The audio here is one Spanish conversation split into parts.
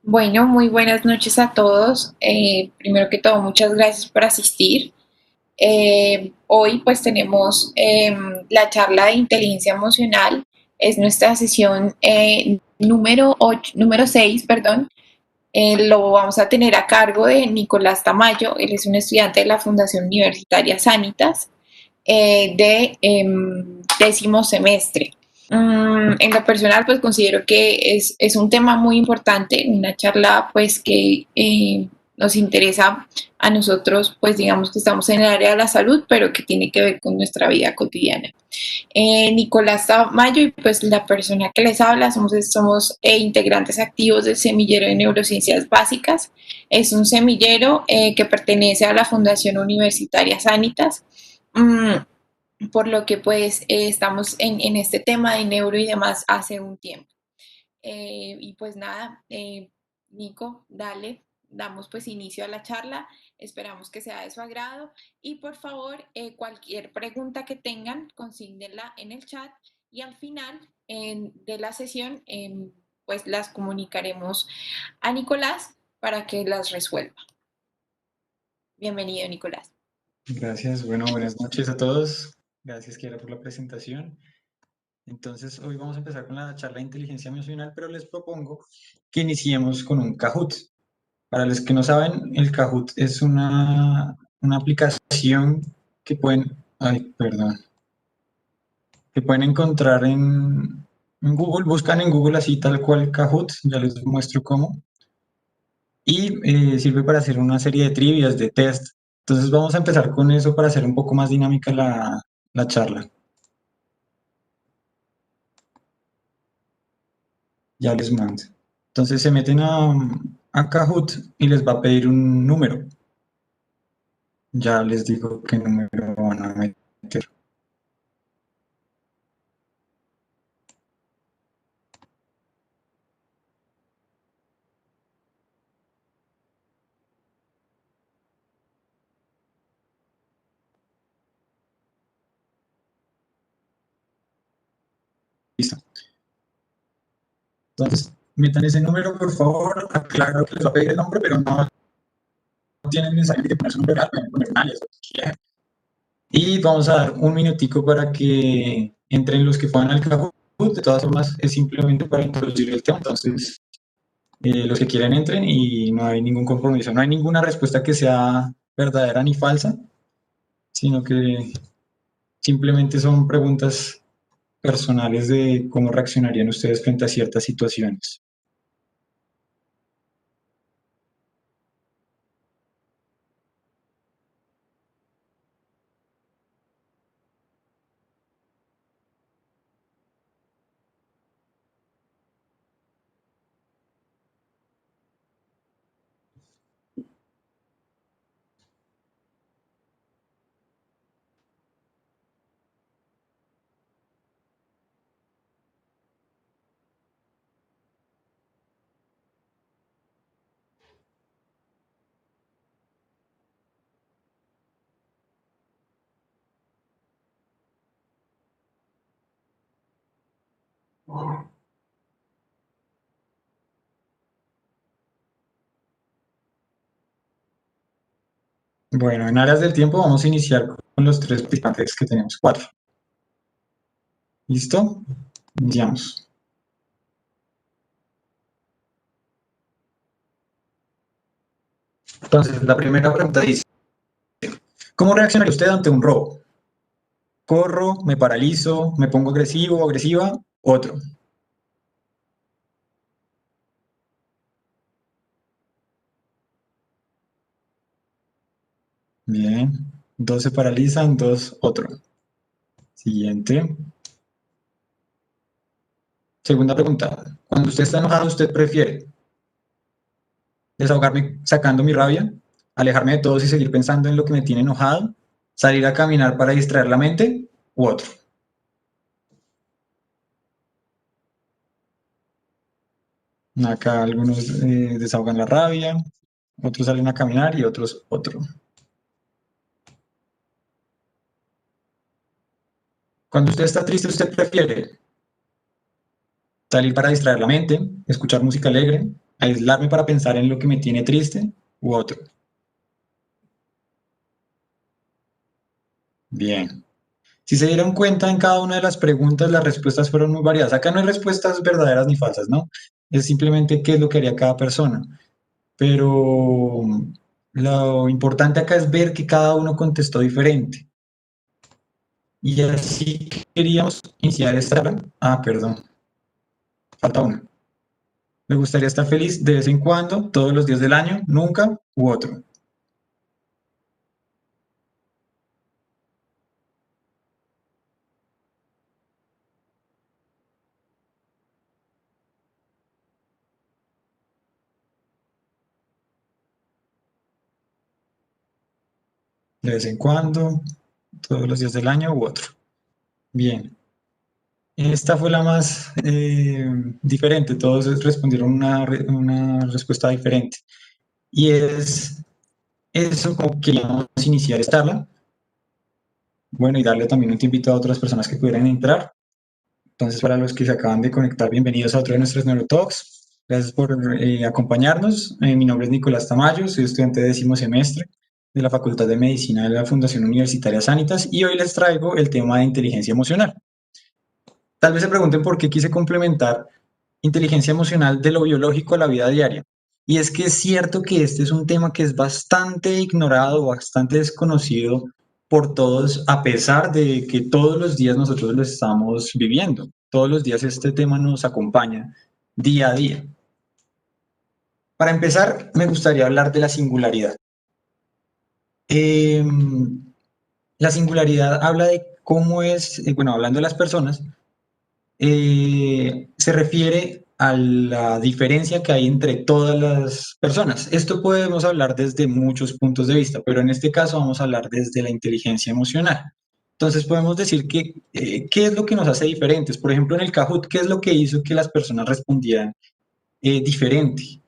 Bueno, muy buenas noches a todos. Primero que todo, muchas gracias por asistir. Hoy pues tenemos la charla de inteligencia emocional. Es nuestra sesión número 6, perdón. Lo vamos a tener a cargo de Nicolás Tamayo. Él es un estudiante de la Fundación Universitaria Sanitas de décimo semestre. En lo personal, pues considero que es un tema muy importante, una charla pues que nos interesa a nosotros, pues digamos que estamos en el área de la salud, pero que tiene que ver con nuestra vida cotidiana. Nicolás Tamayo y pues la persona que les habla somos integrantes activos del Semillero de Neurociencias Básicas. Es un semillero que pertenece a la Fundación Universitaria Sanitas. Mm, por lo que pues estamos en este tema de neuro y demás hace un tiempo. Y pues nada, Nico, dale, damos pues inicio a la charla, esperamos que sea de su agrado y por favor cualquier pregunta que tengan, consígnenla en el chat y al final de la sesión pues las comunicaremos a Nicolás para que las resuelva. Bienvenido, Nicolás. Gracias, bueno, buenas noches a todos. Gracias, Kiara, por la presentación. Entonces, hoy vamos a empezar con la charla de inteligencia emocional, pero les propongo que iniciemos con un Kahoot. Para los que no saben, el Kahoot es una aplicación que pueden, que pueden encontrar en Google. Buscan en Google así tal cual Kahoot, ya les muestro cómo. Y sirve para hacer una serie de trivias, de test. Entonces vamos a empezar con eso para hacer un poco más dinámica la charla. Ya les mando. Entonces se meten a Kahoot y les va a pedir un número. Ya les digo qué número van a meter. Listo. Entonces, metan ese número, por favor. Aclaro que les va a pedir el nombre, pero no tienen necesariamente que poner su nombre real, pueden poner alias, y vamos a dar un minutico para que entren los que puedan al Kahoot. De todas formas, es simplemente para introducir el tema. Entonces, los que quieren entren y no hay ningún compromiso. No hay ninguna respuesta que sea verdadera ni falsa, sino que simplemente son preguntas personales de cómo reaccionarían ustedes frente a ciertas situaciones. Bueno, en áreas del tiempo vamos a iniciar con los tres participantes que tenemos, cuatro. ¿Listo? Iniciamos. Entonces, la primera pregunta dice, ¿cómo reaccionaría usted ante un robo? ¿Corro, me paralizo, me pongo agresivo o agresiva? Otro. Bien. Dos se paralizan, dos otro. Siguiente. Segunda pregunta. Cuando usted está enojado, ¿usted prefiere desahogarme sacando mi rabia, alejarme de todos y seguir pensando en lo que me tiene enojado, salir a caminar para distraer la mente u otro? Acá algunos desahogan la rabia, otros salen a caminar y otros otro. Cuando usted está triste, ¿usted prefiere salir para distraer la mente, escuchar música alegre, aislarme para pensar en lo que me tiene triste u otro. Bien. Si se dieron cuenta en cada una de las preguntas, las respuestas fueron muy variadas. Acá no hay respuestas verdaderas ni falsas, ¿no? Es simplemente qué es lo que haría cada persona. Pero lo importante acá es ver que cada uno contestó diferente. Y así queríamos iniciar esta. Ah, perdón, falta una. Me gustaría estar feliz de vez en cuando, todos los días del año, nunca u otro. De vez en cuando, todos los días del año u otro. Bien. Esta fue la más diferente. Todos respondieron una respuesta diferente. Y es eso como queríamos iniciar esta charla. Bueno, y darle también un tiempito a otras personas que pudieran entrar. Entonces, para los que se acaban de conectar, bienvenidos a otro de nuestros Neurotalks. Gracias por acompañarnos. Mi nombre es Nicolás Tamayo, soy estudiante de décimo semestre de la Facultad de Medicina de la Fundación Universitaria Sanitas y hoy les traigo el tema de inteligencia emocional. Tal vez se pregunten por qué quise complementar inteligencia emocional de lo biológico a la vida diaria. Y es que es cierto que este es un tema que es bastante ignorado, bastante desconocido por todos, a pesar de que todos los días nosotros lo estamos viviendo. Todos los días este tema nos acompaña día a día. Para empezar, me gustaría hablar de la singularidad. Eh, la singularidad habla de cómo es, bueno, hablando de las personas, se refiere a la diferencia que hay entre todas las personas. Esto podemos hablar desde muchos puntos de vista, pero en este caso vamos a hablar desde la inteligencia emocional. Entonces podemos decir que, ¿qué es lo que nos hace diferentes? Por ejemplo, en el Kahoot, ¿qué es lo que hizo que las personas respondieran diferente?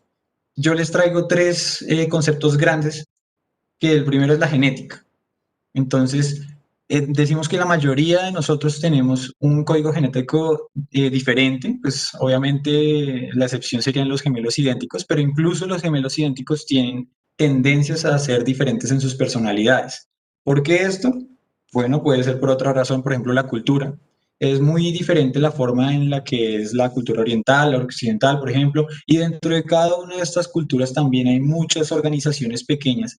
Yo les traigo tres conceptos grandes, que el primero es la genética. Entonces, decimos que la mayoría de nosotros tenemos un código genético diferente, pues obviamente la excepción serían los gemelos idénticos, pero incluso los gemelos idénticos tienen tendencias a ser diferentes en sus personalidades. ¿Por qué esto? Bueno, puede ser por otra razón, por ejemplo, la cultura. Es muy diferente la forma en la que es la cultura oriental, la occidental, por ejemplo, y dentro de cada una de estas culturas también hay muchas organizaciones pequeñas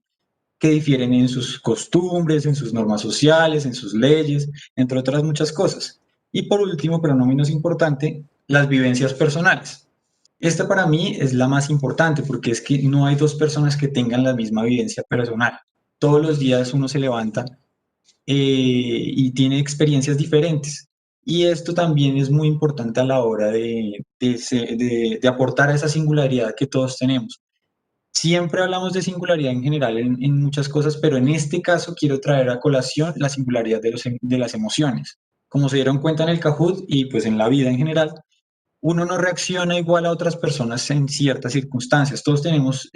que difieren en sus costumbres, en sus normas sociales, en sus leyes, entre otras muchas cosas. Y por último, pero no menos importante, las vivencias personales. Esta para mí es la más importante porque es que no hay dos personas que tengan la misma vivencia personal. Todos los días uno se levanta y tiene experiencias diferentes. Y esto también es muy importante a la hora de aportar a esa singularidad que todos tenemos. Siempre hablamos de singularidad en general en muchas cosas, pero en este caso quiero traer a colación la singularidad de las emociones. Como se dieron cuenta en el Kahoot y pues en la vida en general, uno no reacciona igual a otras personas en ciertas circunstancias. Todos tenemos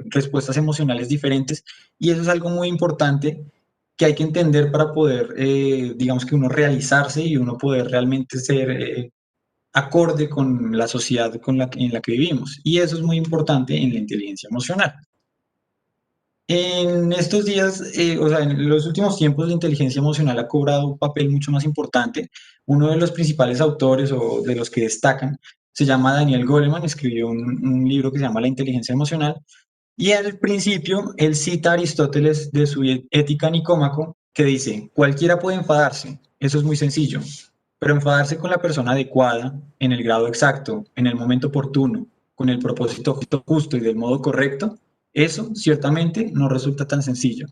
respuestas emocionales diferentes y eso es algo muy importante que hay que entender para poder, digamos que uno realizarse y uno poder realmente ser acorde con la sociedad en la que vivimos. Y eso es muy importante en la inteligencia emocional. En estos días, o sea, en los últimos tiempos, la inteligencia emocional ha cobrado un papel mucho más importante. Uno de los principales autores o de los que destacan se llama Daniel Goleman, escribió un libro que se llama La inteligencia emocional. Y al principio, él cita a Aristóteles de su Ética Nicómaco, que dice, cualquiera puede enfadarse, eso es muy sencillo, pero enfadarse con la persona adecuada, en el grado exacto, en el momento oportuno, con el propósito justo y del modo correcto, eso ciertamente no resulta tan sencillo.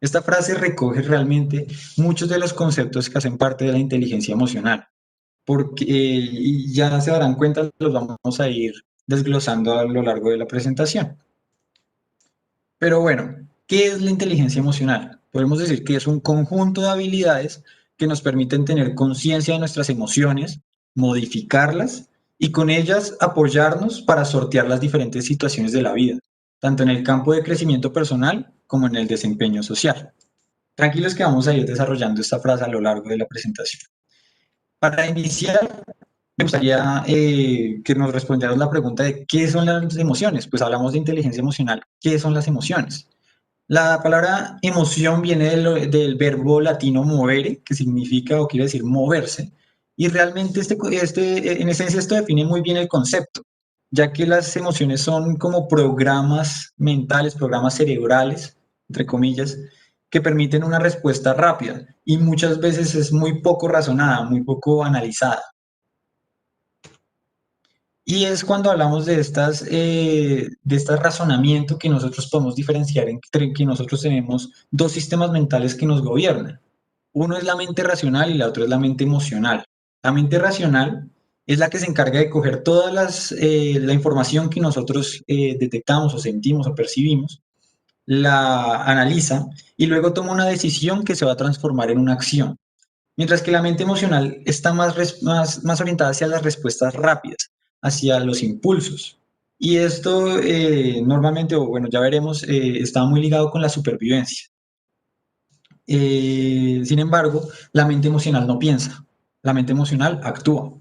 Esta frase recoge realmente muchos de los conceptos que hacen parte de la inteligencia emocional, porque ya se darán cuenta, los vamos a ir desglosando a lo largo de la presentación. Pero bueno, ¿qué es la inteligencia emocional? Podemos decir que es un conjunto de habilidades que nos permiten tener conciencia de nuestras emociones, modificarlas y con ellas apoyarnos para sortear las diferentes situaciones de la vida, tanto en el campo de crecimiento personal como en el desempeño social. Tranquilos que vamos a ir desarrollando esta frase a lo largo de la presentación. Para iniciar, Me gustaría que nos respondieras la pregunta de ¿qué son las emociones? Pues hablamos de inteligencia emocional. ¿Qué son las emociones? La palabra emoción viene del verbo latino movere, que significa o quiere decir moverse, y realmente en esencia esto define muy bien el concepto, ya que las emociones son como programas mentales, programas cerebrales, entre comillas, que permiten una respuesta rápida y muchas veces es muy poco razonada, muy poco analizada. Y es cuando hablamos de este razonamiento que nosotros podemos diferenciar entre que nosotros tenemos dos sistemas mentales que nos gobiernan. Uno es la mente racional y la otra es la mente emocional. La mente racional es la que se encarga de coger toda la información que nosotros detectamos o sentimos o percibimos, la analiza y luego toma una decisión que se va a transformar en una acción. Mientras que la mente emocional está más orientada hacia las respuestas rápidas, hacia los impulsos. Y esto normalmente, o bueno, ya veremos, está muy ligado con la supervivencia. Sin embargo, la mente emocional no piensa, la mente emocional actúa.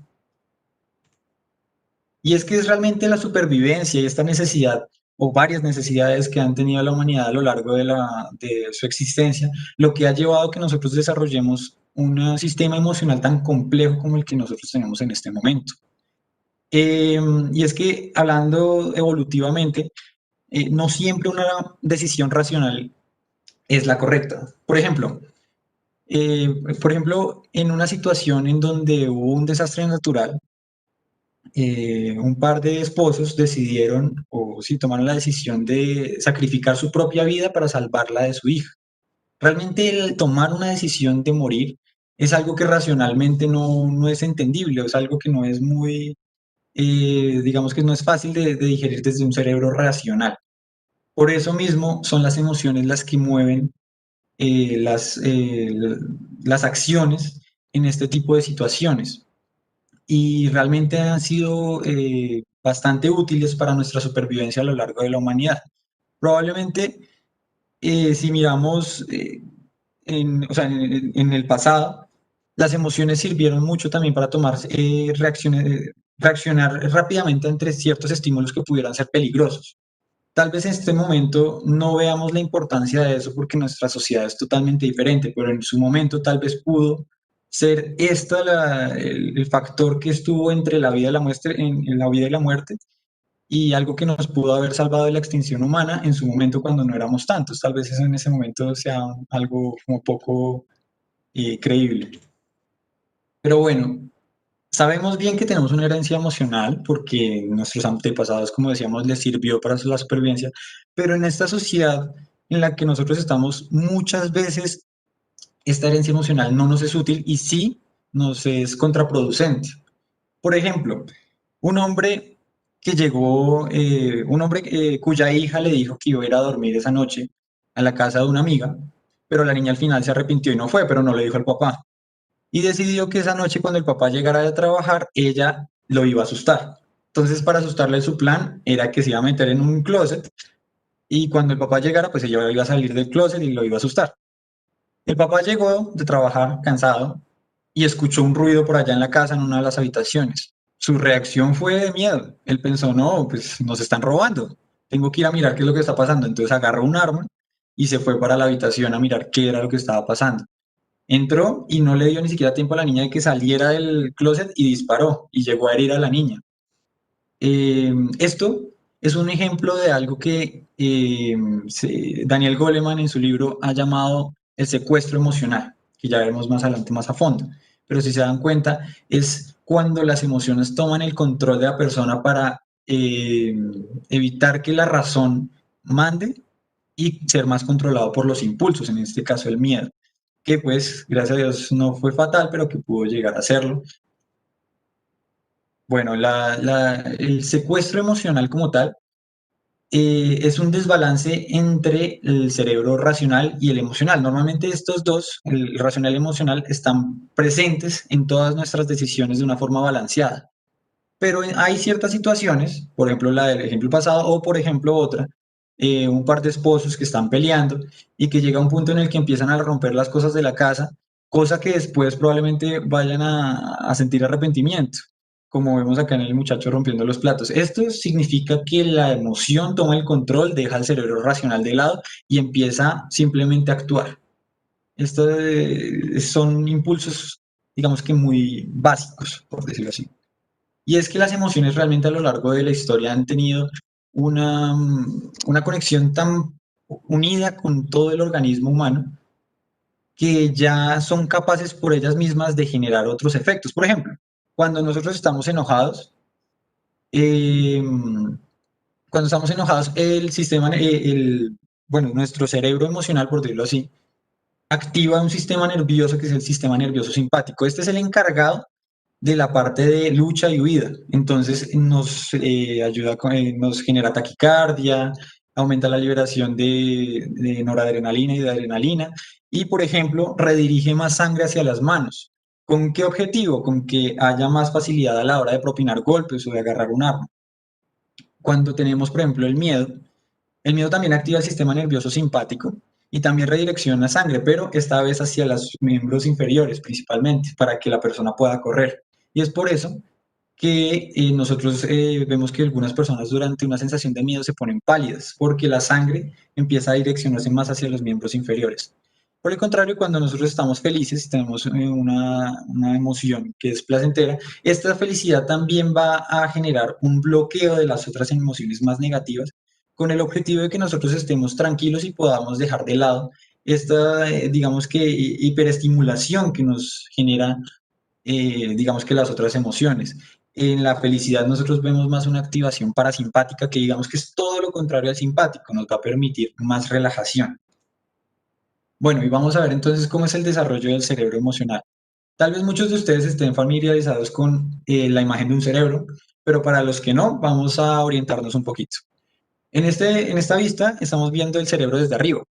Y es que es realmente la supervivencia y esta necesidad o varias necesidades que han tenido la humanidad a lo largo de su existencia, lo que ha llevado a que nosotros desarrollemos un sistema emocional tan complejo como el que nosotros tenemos en este momento. Y es que hablando evolutivamente, no siempre una decisión racional es la correcta. Por ejemplo, en una situación en donde hubo un desastre natural, un par de esposos decidieron, o sí, tomaron la decisión de sacrificar su propia vida para salvar la de su hija. Realmente el tomar una decisión de morir es algo que racionalmente no es entendible, es algo que no es muy, digamos que no es fácil de digerir desde un cerebro racional. Por eso mismo son las emociones las que mueven eh, las, eh, las acciones en este tipo de situaciones y realmente han sido bastante útiles para nuestra supervivencia a lo largo de la humanidad. Probablemente, si miramos o sea, en el pasado, las emociones sirvieron mucho también para tomar reaccionar rápidamente entre ciertos estímulos que pudieran ser peligrosos. Tal vez en este momento no veamos la importancia de eso porque nuestra sociedad es totalmente diferente, pero en su momento tal vez pudo ser el factor que estuvo entre la vida y la muerte, en la vida y la muerte y algo que nos pudo haber salvado de la extinción humana en su momento cuando no éramos tantos. Tal vez eso en ese momento sea algo como poco creíble. Pero bueno, sabemos bien que tenemos una herencia emocional porque nuestros antepasados, como decíamos, les sirvió para la supervivencia, pero en esta sociedad en la que nosotros estamos, muchas veces esta herencia emocional no nos es útil y sí nos es contraproducente. Por ejemplo, un hombre un hombre cuya hija le dijo que iba a ir a dormir esa noche a la casa de una amiga, pero la niña al final se arrepintió y no fue, pero no le dijo al papá y decidió que esa noche cuando el papá llegara de trabajar, ella lo iba a asustar. Entonces, para asustarle, su plan era que se iba a meter en un closet y cuando el papá llegara, pues ella iba a salir del closet y lo iba a asustar. El papá llegó de trabajar cansado y escuchó un ruido por allá en la casa en una de las habitaciones. Su reacción fue de miedo. Él pensó, no, pues nos están robando. Tengo que ir a mirar qué es lo que está pasando. Entonces agarró un arma y se fue para la habitación a mirar qué era lo que estaba pasando. Entró y no le dio ni siquiera tiempo a la niña de que saliera del closet y disparó y llegó a herir a la niña. Esto es un ejemplo de algo que Daniel Goleman en su libro ha llamado el secuestro emocional, que ya veremos más adelante más a fondo. Pero si se dan cuenta, es cuando las emociones toman el control de la persona para evitar que la razón mande y ser más controlado por los impulsos, en este caso el miedo, que pues gracias a Dios no fue fatal, pero que pudo llegar a serlo. Bueno, el secuestro emocional como tal es un desbalance entre el cerebro racional y el emocional. Normalmente estos dos, el racional y el emocional, están presentes en todas nuestras decisiones de una forma balanceada. Pero hay ciertas situaciones, por ejemplo la del ejemplo pasado o por ejemplo otra, un par de esposos que están peleando y que llega un punto en el que empiezan a romper las cosas de la casa, cosa que después probablemente vayan a sentir arrepentimiento, como vemos acá en el muchacho rompiendo los platos. Esto significa que la emoción toma el control, deja el cerebro racional de lado y empieza simplemente a actuar. Estos son impulsos, digamos que muy básicos, por decirlo así. Y es que las emociones realmente a lo largo de la historia han tenido una conexión tan unida con todo el organismo humano que ya son capaces por ellas mismas de generar otros efectos. Por ejemplo, cuando nosotros estamos enojados, eh, el sistema, bueno, nuestro cerebro emocional, por decirlo así, activa un sistema nervioso que es el sistema nervioso simpático. Este es el encargado de la parte de lucha y huida. Entonces ayuda, nos genera taquicardia, aumenta la liberación de noradrenalina y de adrenalina y, por ejemplo, redirige más sangre hacia las manos. ¿Con qué objetivo? Con que haya más facilidad a la hora de propinar golpes o de agarrar un arma. Cuando tenemos, por ejemplo, el miedo también activa el sistema nervioso simpático y también redirecciona sangre, pero esta vez hacia los miembros inferiores principalmente, para que la persona pueda correr. Y es por eso que nosotros vemos que algunas personas durante una sensación de miedo se ponen pálidas, porque la sangre empieza a direccionarse más hacia los miembros inferiores. Por el contrario, cuando nosotros estamos felices y tenemos una emoción que es placentera, esta felicidad también va a generar un bloqueo de las otras emociones más negativas con el objetivo de que nosotros estemos tranquilos y podamos dejar de lado esta, digamos que, hiperestimulación que nos genera, digamos que las otras emociones. En la felicidad nosotros vemos más una activación parasimpática que digamos que es todo lo contrario al simpático, nos va a permitir más relajación. Bueno, y vamos a ver entonces cómo es el desarrollo del cerebro emocional. Tal vez muchos de ustedes estén familiarizados con la imagen de un cerebro, pero para los que no, vamos a orientarnos un poquito. En esta vista estamos viendo el cerebro desde arriba.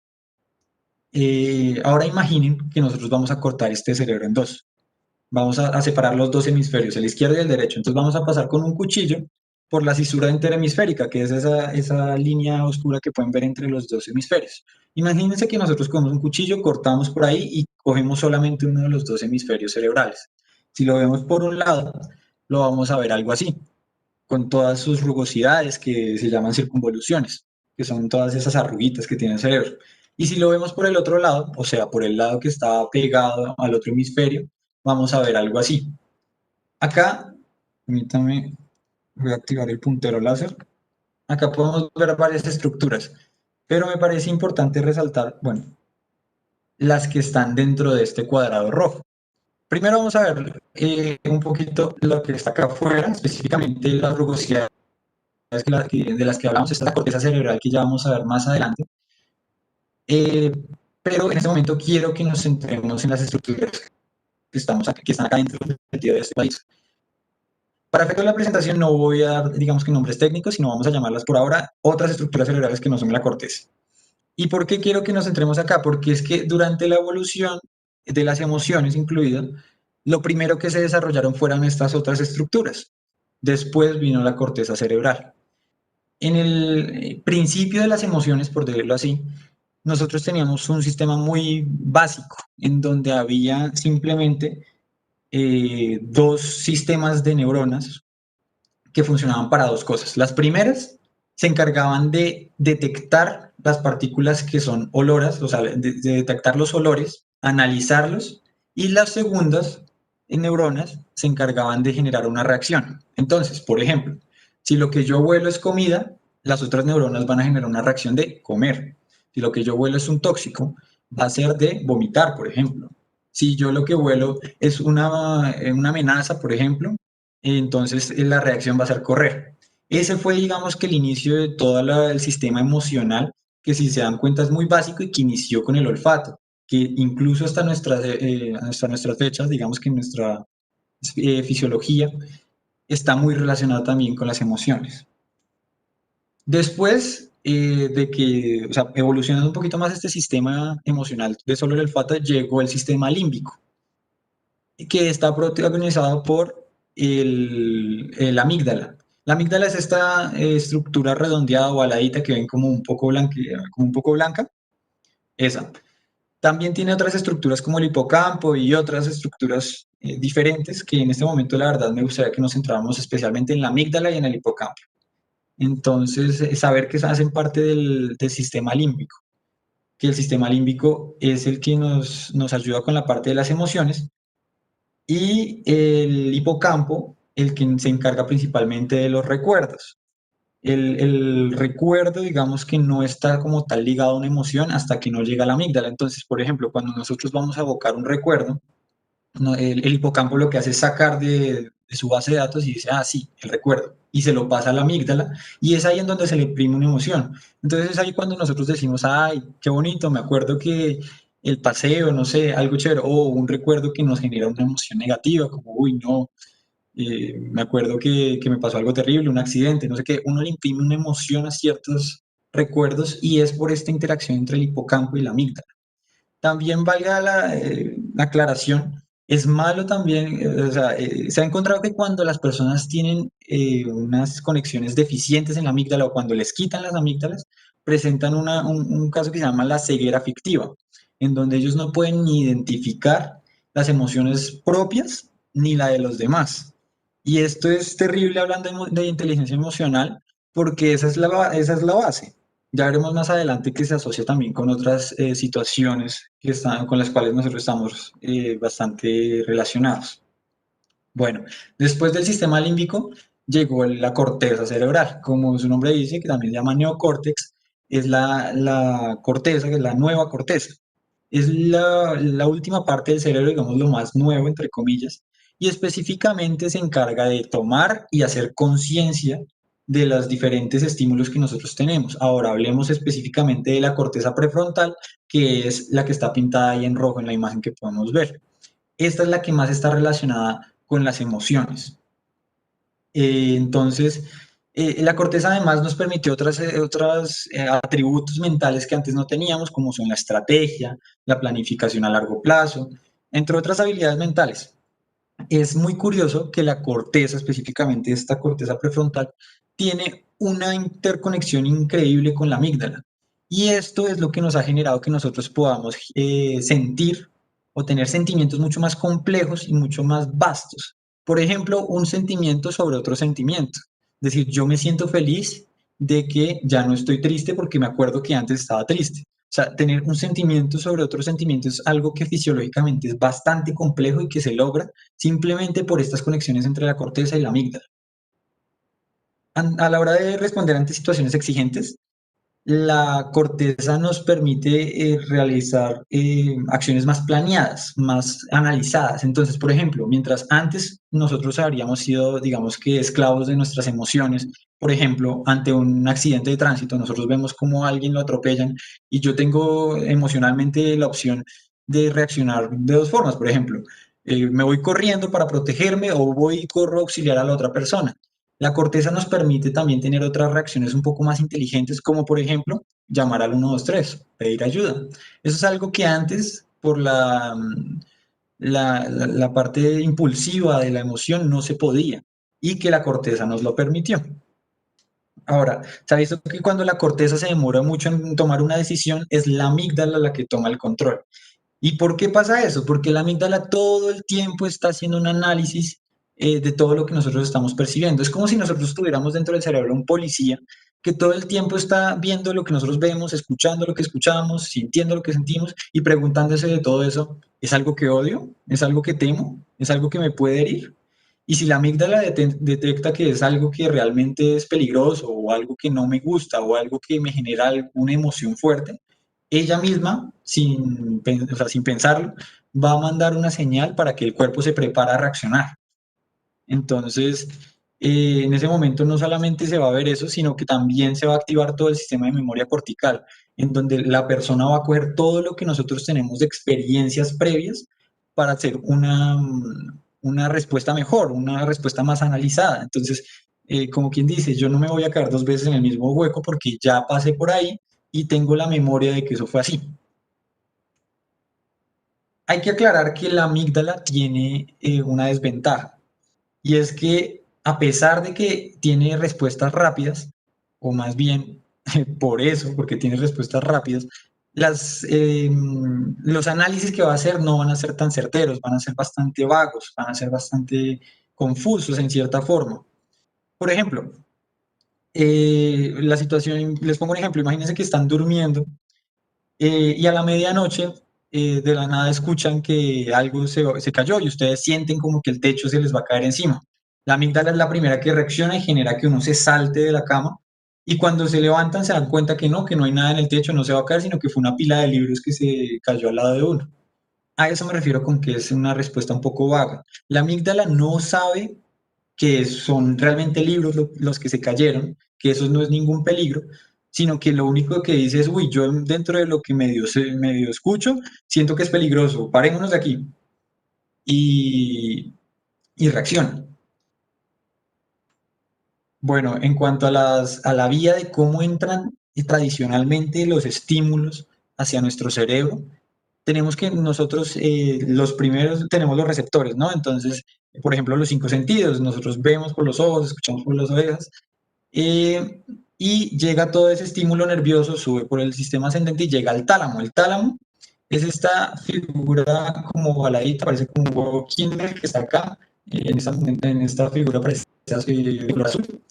Ahora imaginen que nosotros vamos a cortar este cerebro en dos. Vamos a separar los dos hemisferios, el izquierdo y el derecho. Entonces vamos a pasar con un cuchillo por la cisura interhemisférica, que es esa línea oscura que pueden ver entre los dos hemisferios. Imagínense que nosotros cogemos un cuchillo, cortamos por ahí y cogemos solamente uno de los dos hemisferios cerebrales. Si lo vemos por un lado, lo vamos a ver algo así, con todas sus rugosidades que se llaman circunvoluciones, que son todas esas arruguitas que tiene el cerebro. Y si lo vemos por el otro lado, o sea, por el lado que está pegado al otro hemisferio, vamos a ver algo así. Acá, permítame, voy a activar el puntero láser. Acá podemos ver varias estructuras, pero me parece importante resaltar, bueno, las que están dentro de este cuadrado rojo. Primero vamos a ver un poquito lo que está acá afuera, específicamente las rugosidades de las que hablamos, esta es la corteza cerebral que ya vamos a ver más adelante. Eh, pero en este momento quiero que nos centremos en las estructuras que están acá dentro del sentido de este país. Para efectos de la presentación no voy a dar, digamos que nombres técnicos, sino vamos a llamarlas por ahora otras estructuras cerebrales que no son la corteza. ¿Y por qué quiero que nos centremos acá? Porque es que durante la evolución de las emociones incluidas, lo primero que se desarrollaron fueron estas otras estructuras. Después vino la corteza cerebral. En el principio de las emociones, por decirlo así, nosotros teníamos un sistema muy básico en donde había simplemente dos sistemas de neuronas que funcionaban para dos cosas. Las primeras se encargaban de detectar las partículas que son oloras, o sea, de detectar los olores, analizarlos, y las segundas neuronas se encargaban de generar una reacción. Entonces, por ejemplo, si lo que yo huelo es comida, las otras neuronas van a generar una reacción de comer. Si lo que yo huelo es un tóxico, va a ser de vomitar, por ejemplo. Si yo lo que huelo es una amenaza, por ejemplo, entonces la reacción va a ser correr. Ese fue, digamos, que el inicio de todo el sistema emocional, que si se dan cuenta es muy básico y que inició con el olfato, que incluso hasta nuestras fechas, digamos que nuestra fisiología está muy relacionada también con las emociones. Después de que, o sea, evolucionando un poquito más este sistema emocional de solo el olfato, llegó el sistema límbico, que está protagonizado por el amígdala. La amígdala es esta estructura redondeada o aladita que ven como como un poco blanca. Esa. También tiene otras estructuras como el hipocampo y otras estructuras diferentes que en este momento la verdad me gustaría que nos centráramos especialmente en la amígdala y en el hipocampo. Entonces, saber que hacen parte del sistema límbico, que el sistema límbico es el que nos ayuda con la parte de las emociones y el hipocampo, el que se encarga principalmente de los recuerdos. El recuerdo, digamos que no está como tal ligado a una emoción hasta que no llega a la amígdala. Entonces, por ejemplo, cuando nosotros vamos a evocar un recuerdo, no, el hipocampo lo que hace es sacar de su base de datos y dice, ah, sí, el recuerdo, y se lo pasa a la amígdala, y es ahí en donde se le imprime una emoción. Entonces es ahí cuando nosotros decimos, ay, qué bonito, me acuerdo que el paseo, no sé, algo chévere, o un recuerdo que nos genera una emoción negativa, como, uy, no, me acuerdo que me pasó algo terrible, un accidente, no sé qué, uno le imprime una emoción a ciertos recuerdos y es por esta interacción entre el hipocampo y la amígdala. También valga la aclaración, es malo también, o sea, se ha encontrado que cuando las personas tienen unas conexiones deficientes en la amígdala o cuando les quitan las amígdalas, presentan un caso que se llama la ceguera fictiva, en donde ellos no pueden ni identificar las emociones propias ni la de los demás. Y esto es terrible hablando de inteligencia emocional porque esa es la base. Ya veremos más adelante que se asocia también con otras situaciones que están, con las cuales nosotros estamos bastante relacionados. Bueno, después del sistema límbico llegó la corteza cerebral, como su nombre dice, que también se llama neocórtex, es la corteza, que es la nueva corteza. Es la última parte del cerebro, digamos, lo más nuevo, entre comillas, y específicamente se encarga de tomar y hacer conciencia de los diferentes estímulos que nosotros tenemos. Ahora hablemos específicamente de la corteza prefrontal, que es la que está pintada ahí en rojo en la imagen que podemos ver. Esta es la que más está relacionada con las emociones. Entonces, la corteza además nos permitió otros atributos mentales que antes no teníamos, como son la estrategia, la planificación a largo plazo, entre otras habilidades mentales. Es muy curioso que la corteza, específicamente esta corteza prefrontal, tiene una interconexión increíble con la amígdala. Y esto es lo que nos ha generado que nosotros podamos sentir o tener sentimientos mucho más complejos y mucho más vastos. Por ejemplo, un sentimiento sobre otro sentimiento. Es decir, yo me siento feliz de que ya no estoy triste porque me acuerdo que antes estaba triste. O sea, tener un sentimiento sobre otro sentimiento es algo que fisiológicamente es bastante complejo y que se logra simplemente por estas conexiones entre la corteza y la amígdala. A la hora de responder ante situaciones exigentes, la corteza nos permite realizar acciones más planeadas, más analizadas. Entonces, por ejemplo, mientras antes nosotros habríamos sido, digamos que, esclavos de nuestras emociones, por ejemplo, ante un accidente de tránsito, nosotros vemos cómo a alguien lo atropellan y yo tengo emocionalmente la opción de reaccionar de dos formas. Por ejemplo, me voy corriendo para protegerme o voy y corro a auxiliar a la otra persona. La corteza nos permite también tener otras reacciones un poco más inteligentes, como por ejemplo llamar al 123, pedir ayuda. Eso es algo que antes, por la parte impulsiva de la emoción, no se podía y que la corteza nos lo permitió. Ahora, se ha visto que cuando la corteza se demora mucho en tomar una decisión, es la amígdala la que toma el control. ¿Y por qué pasa eso? Porque la amígdala todo el tiempo está haciendo un análisis de todo lo que nosotros estamos percibiendo. Es como si nosotros tuviéramos dentro del cerebro un policía que todo el tiempo está viendo lo que nosotros vemos, escuchando lo que escuchamos, sintiendo lo que sentimos y preguntándose de todo eso, ¿es algo que odio? ¿Es algo que temo? ¿Es algo que me puede herir? Y si la amígdala detecta que es algo que realmente es peligroso o algo que no me gusta o algo que me genera alguna emoción fuerte, ella misma, o sea, sin pensarlo, va a mandar una señal para que el cuerpo se prepare a reaccionar. Entonces, en ese momento no solamente se va a ver eso, sino que también se va a activar todo el sistema de memoria cortical, en donde la persona va a coger todo lo que nosotros tenemos de experiencias previas para hacer una respuesta mejor, una respuesta más analizada. Entonces, como quien dice, yo no me voy a caer dos veces en el mismo hueco porque ya pasé por ahí y tengo la memoria de que eso fue así. Hay que aclarar que la amígdala tiene una desventaja y es que a pesar de que tiene respuestas rápidas, o más bien por eso, porque tiene respuestas rápidas, los análisis que va a hacer no van a ser tan certeros, van a ser bastante vagos, van a ser bastante confusos en cierta forma. Por ejemplo, la situación, les pongo un ejemplo, imagínense que están durmiendo y a la medianoche de la nada escuchan que algo se cayó y ustedes sienten como que el techo se les va a caer encima. La amígdala es la primera que reacciona y genera que uno se salte de la cama y cuando se levantan se dan cuenta que no hay nada en el techo, no se va a caer, sino que fue una pila de libros que se cayó al lado de uno. A eso me refiero con que es una respuesta un poco vaga. La amígdala no sabe que son realmente libros los que se cayeron, que eso no es ningún peligro, sino que lo único que dice es, uy, yo dentro de lo que medio escucho, siento que es peligroso, parémonos de aquí y, y reacciona. Bueno, en cuanto a, a la vía de cómo entran tradicionalmente los estímulos hacia nuestro cerebro, tenemos que nosotros, los primeros, tenemos los receptores, ¿no? Entonces, por ejemplo, los cinco sentidos, nosotros vemos por los ojos, escuchamos por las orejas, eh, y llega todo ese estímulo nervioso, sube por el sistema ascendente y llega al tálamo. El tálamo es esta figura como baladita, parece como un huevo Kinder que está acá, en esta figura parece figura azul.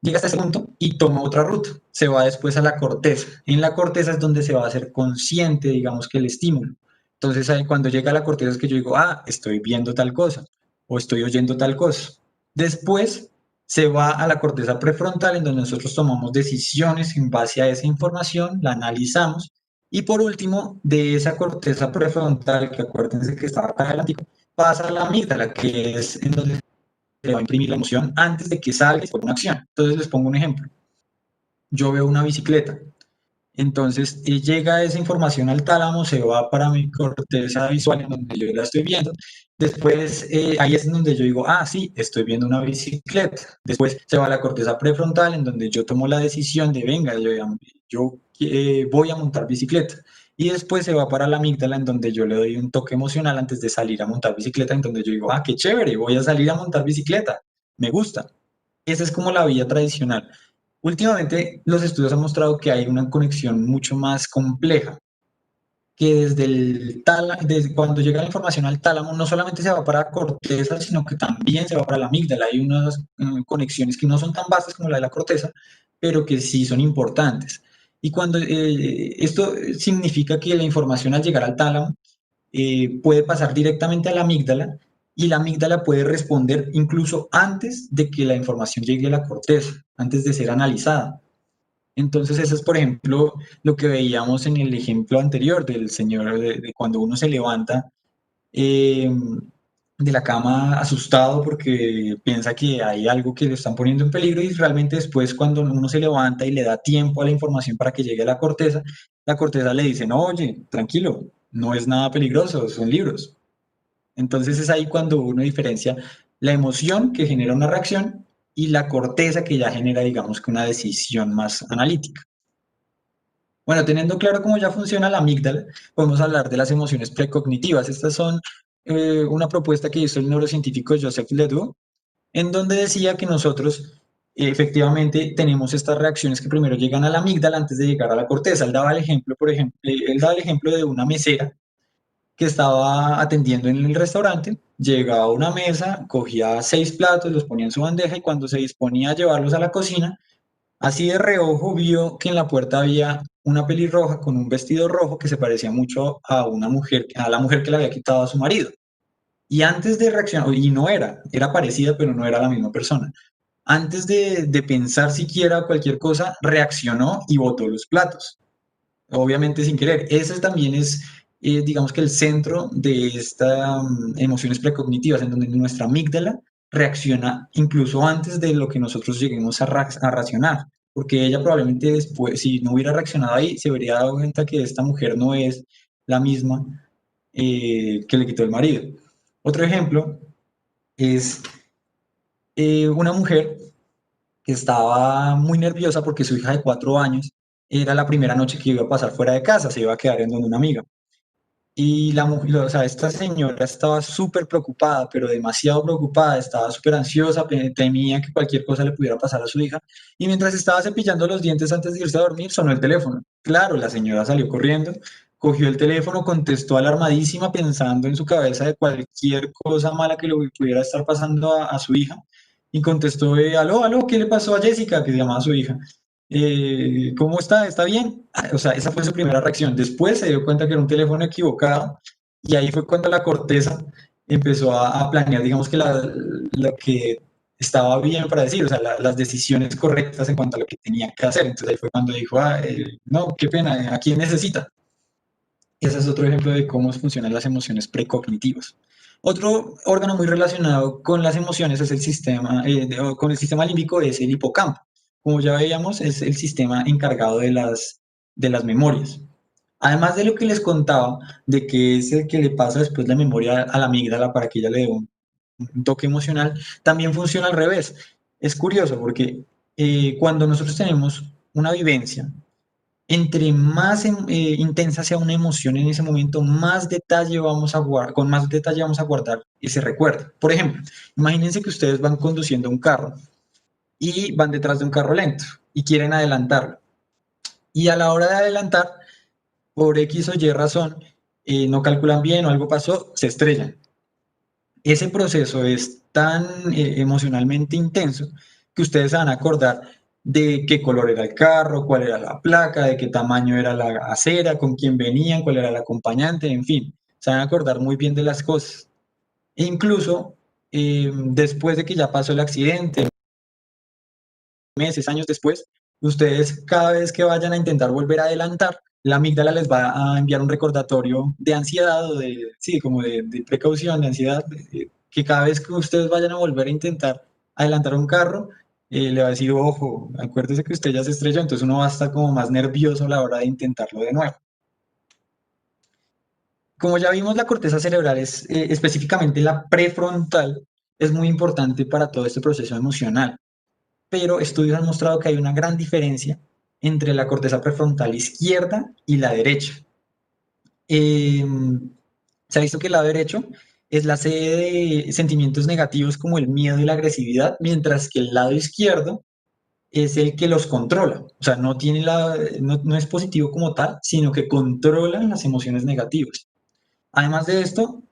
Llega hasta ese punto y toma otra ruta. Se va después a la corteza. En la corteza es donde se va a hacer consciente, digamos, que el estímulo. Entonces, ahí cuando llega a la corteza es que yo digo, ah, estoy viendo tal cosa o estoy oyendo tal cosa. Después se va a la corteza prefrontal en donde nosotros tomamos decisiones en base a esa información, la analizamos y por último, de esa corteza prefrontal, que acuérdense que estaba acá adelante, pasa a la amígdala, que es en donde se va a imprimir la emoción antes de que salga por una acción. Entonces les pongo un ejemplo. Yo veo una bicicleta, entonces llega esa información al tálamo, se va para mi corteza visual en donde yo la estoy viendo. Después ahí es donde yo digo, ah, sí, estoy viendo una bicicleta. Después se va a la corteza prefrontal en donde yo tomo la decisión de, venga, yo voy a montar bicicleta. Y después se va para la amígdala en donde yo le doy un toque emocional antes de salir a montar bicicleta, en donde yo digo, ah, qué chévere, voy a salir a montar bicicleta, me gusta. Esa es como la vía tradicional. Últimamente, los estudios han mostrado que hay una conexión mucho más compleja, que desde desde cuando llega la información al tálamo, no solamente se va para la corteza, sino que también se va para la amígdala. Hay unas conexiones que no son tan vastas como la de la corteza, pero que sí son importantes. Y cuando esto significa que la información al llegar al tálamo puede pasar directamente a la amígdala y la amígdala puede responder incluso antes de que la información llegue a la corteza, antes de ser analizada. Entonces, eso es, por ejemplo, lo que veíamos en el ejemplo anterior del señor, de cuando uno se levanta eh, de la cama asustado porque piensa que hay algo que le están poniendo en peligro y realmente después cuando uno se levanta y le da tiempo a la información para que llegue a la corteza le dice, no, oye, tranquilo, no es nada peligroso, son libros. Entonces es ahí cuando uno diferencia la emoción que genera una reacción y la corteza que ya genera, digamos, que una decisión más analítica. Bueno, teniendo claro cómo ya funciona la amígdala, podemos hablar de las emociones precognitivas. Estas son una propuesta que hizo el neurocientífico Joseph Ledoux, en donde decía que nosotros efectivamente tenemos estas reacciones que primero llegan a la amígdala antes de llegar a la corteza. Él daba el ejemplo, por ejemplo, él daba el ejemplo de una mesera que estaba atendiendo en el restaurante, llegaba a una mesa, cogía 6 platos, los ponía en su bandeja y cuando se disponía a llevarlos a la cocina, así de reojo vio que en la puerta había una pelirroja con un vestido rojo que se parecía mucho a una mujer, a la mujer que le había quitado a su marido. Y antes de reaccionar, y no era parecida, pero no era la misma persona. Antes de pensar siquiera cualquier cosa, reaccionó y botó los platos, obviamente sin querer. Ese también es, digamos que el centro de estas emociones precognitivas, en donde nuestra amígdala reacciona incluso antes de lo que nosotros lleguemos a racionar, porque ella probablemente después, si no hubiera reaccionado ahí, se habría dado cuenta que esta mujer no es la misma que le quitó el marido. Otro ejemplo es una mujer que estaba muy nerviosa porque su hija de 4 años era la primera noche que iba a pasar fuera de casa, se iba a quedar en donde una amiga. Y la mujer, o sea, esta señora estaba súper preocupada, pero demasiado preocupada, estaba súper ansiosa, temía que cualquier cosa le pudiera pasar a su hija. Y mientras estaba cepillando los dientes antes de irse a dormir, sonó el teléfono. Claro, la señora salió corriendo, cogió el teléfono, contestó alarmadísima pensando en su cabeza de cualquier cosa mala que le pudiera estar pasando a su hija y contestó, aló, aló, ¿qué le pasó a Jessica? Que se llamaba su hija. ¿Cómo está? ¿Está bien? O sea, esa fue su primera reacción. Después se dio cuenta que era un teléfono equivocado y ahí fue cuando la corteza empezó a planear, digamos que lo que estaba bien para decir, o sea, las decisiones correctas en cuanto a lo que tenía que hacer. Entonces ahí fue cuando dijo, no, qué pena, ¿a quién necesita? Ese es otro ejemplo de cómo funcionan las emociones precognitivas. Otro órgano muy relacionado con las emociones es el sistema, con el sistema límbico es el hipocampo. Como ya veíamos, es el sistema encargado de las memorias. Además de lo que les contaba, de que es el que le pasa después la memoria a la amígdala para que ella le dé un toque emocional, también funciona al revés. Es curioso porque cuando nosotros tenemos una vivencia, entre más intensa sea una emoción en ese momento, más detalle vamos a guardar, con más detalle vamos a guardar ese recuerdo. Por ejemplo, imagínense que ustedes van conduciendo un carro y van detrás de un carro lento y quieren adelantarlo. Y a la hora de adelantar, por X o Y razón, no calculan bien o algo pasó, se estrellan. Ese proceso es tan emocionalmente intenso que ustedes se van a acordar de qué color era el carro, cuál era la placa, de qué tamaño era la acera, con quién venían, cuál era el acompañante, en fin, se van a acordar muy bien de las cosas. E incluso después de que ya pasó el accidente, meses, años después, ustedes cada vez que vayan a intentar volver a adelantar, la amígdala les va a enviar un recordatorio de ansiedad o de, sí, como de precaución, de ansiedad, que cada vez que ustedes vayan a volver a intentar adelantar un carro, le va a decir, ojo, acuérdese que usted ya se estrelló, entonces uno va a estar como más nervioso a la hora de intentarlo de nuevo. Como ya vimos, la corteza cerebral es específicamente la prefrontal, es muy importante para todo este proceso emocional, pero estudios han mostrado que hay una gran diferencia entre la corteza prefrontal izquierda y la derecha. Eh, Se ha visto que el lado derecho es la sede de sentimientos negativos como el miedo y la agresividad, mientras que el lado izquierdo es el que los controla. O sea, no, tiene no es positivo como tal, sino que controla las emociones negativas. Además de esto,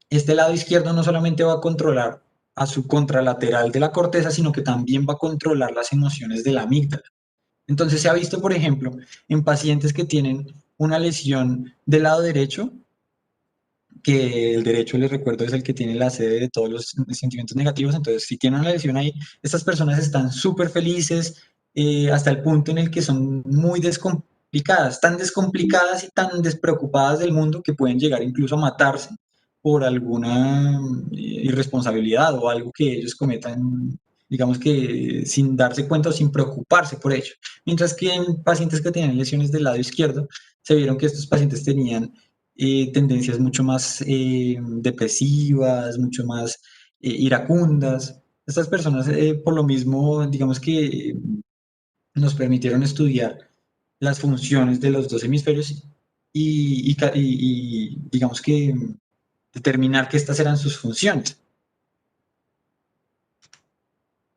este lado izquierdo no solamente va a controlar a su contralateral de la corteza, sino que también va a controlar las emociones de la amígdala. Entonces se ha visto, por ejemplo, en pacientes que tienen una lesión del lado derecho, que el derecho, les recuerdo, es el que tiene la sede de todos los sentimientos negativos. Entonces, si tienen una lesión ahí, estas personas están súper felices hasta el punto en el que son muy descomplicadas, tan descomplicadas y tan despreocupadas del mundo que pueden llegar incluso a matarse por alguna irresponsabilidad o algo que ellos cometan, digamos que sin darse cuenta o sin preocuparse por ello. Mientras que en pacientes que tienen lesiones del lado izquierdo, se vieron que estos pacientes tenían tendencias mucho más depresivas, mucho más iracundas. Estas personas, por lo mismo, digamos que nos permitieron estudiar las funciones de los dos hemisferios y digamos que determinar que estas eran sus funciones.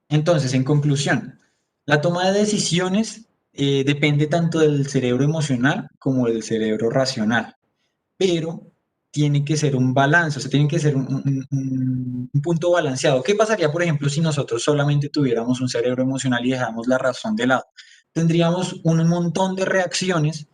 Entonces, en conclusión, la toma de decisiones depende tanto del cerebro emocional como del cerebro racional, pero tiene que ser un balance, o sea, tiene que ser un punto balanceado. ¿Qué pasaría, por ejemplo, si nosotros solamente tuviéramos un cerebro emocional y dejáramos la razón de lado? Tendríamos un montón de reacciones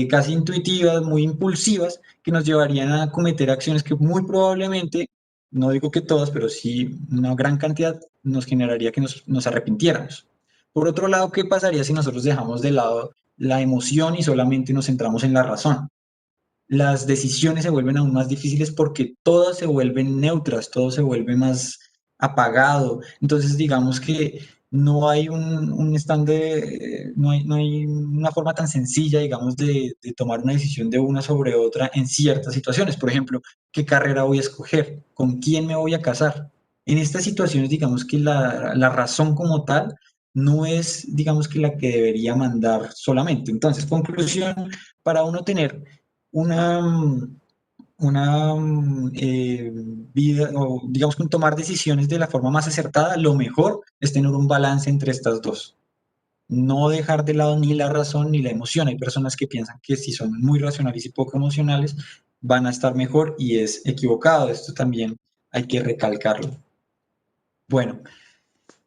casi intuitivas, muy impulsivas, que nos llevarían a cometer acciones que muy probablemente, no digo que todas, pero sí una gran cantidad, nos generaría que nos arrepintiéramos. Por otro lado, ¿qué pasaría si nosotros dejamos de lado la emoción y solamente nos centramos en la razón? Las decisiones se vuelven aún más difíciles porque todas se vuelven neutras, todo se vuelve más apagado. Entonces, digamos que no hay un stand de, no hay una forma tan sencilla, digamos, de tomar una decisión de una sobre otra en ciertas situaciones. Por ejemplo, ¿qué carrera voy a escoger? ¿Con quién me voy a casar? En estas situaciones, digamos que la razón como tal no es, digamos que la que debería mandar solamente. Entonces, conclusión, para uno tener una, una vida, o digamos que tomar decisiones de la forma más acertada, lo mejor es tener un balance entre estas dos. no dejar de lado ni la razón ni la emoción. Hay personas que piensan que si son muy racionales y poco emocionales van a estar mejor y es equivocado. Esto también hay que recalcarlo. Bueno,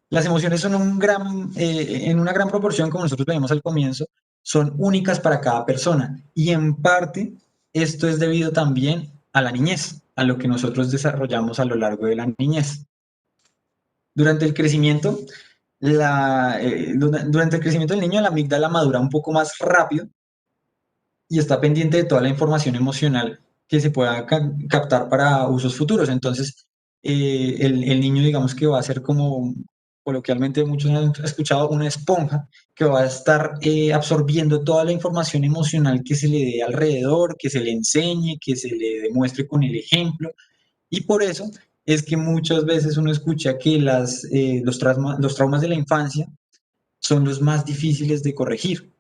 las emociones son en una gran proporción, como nosotros veíamos al comienzo, son únicas para cada persona y en parte esto es debido también a la niñez, a lo que nosotros desarrollamos a lo largo de la niñez. Durante el crecimiento, durante el crecimiento del niño, la amígdala madura un poco más rápido y está pendiente de toda la información emocional que se pueda captar para usos futuros. Entonces, el niño, digamos que va a ser como, coloquialmente muchos han escuchado, una esponja que va a estar absorbiendo toda la información emocional que se le dé alrededor, que se le enseñe, que se le demuestre con el ejemplo. Y por eso es que muchas veces uno escucha que los traumas de la infancia son los más difíciles de corregir,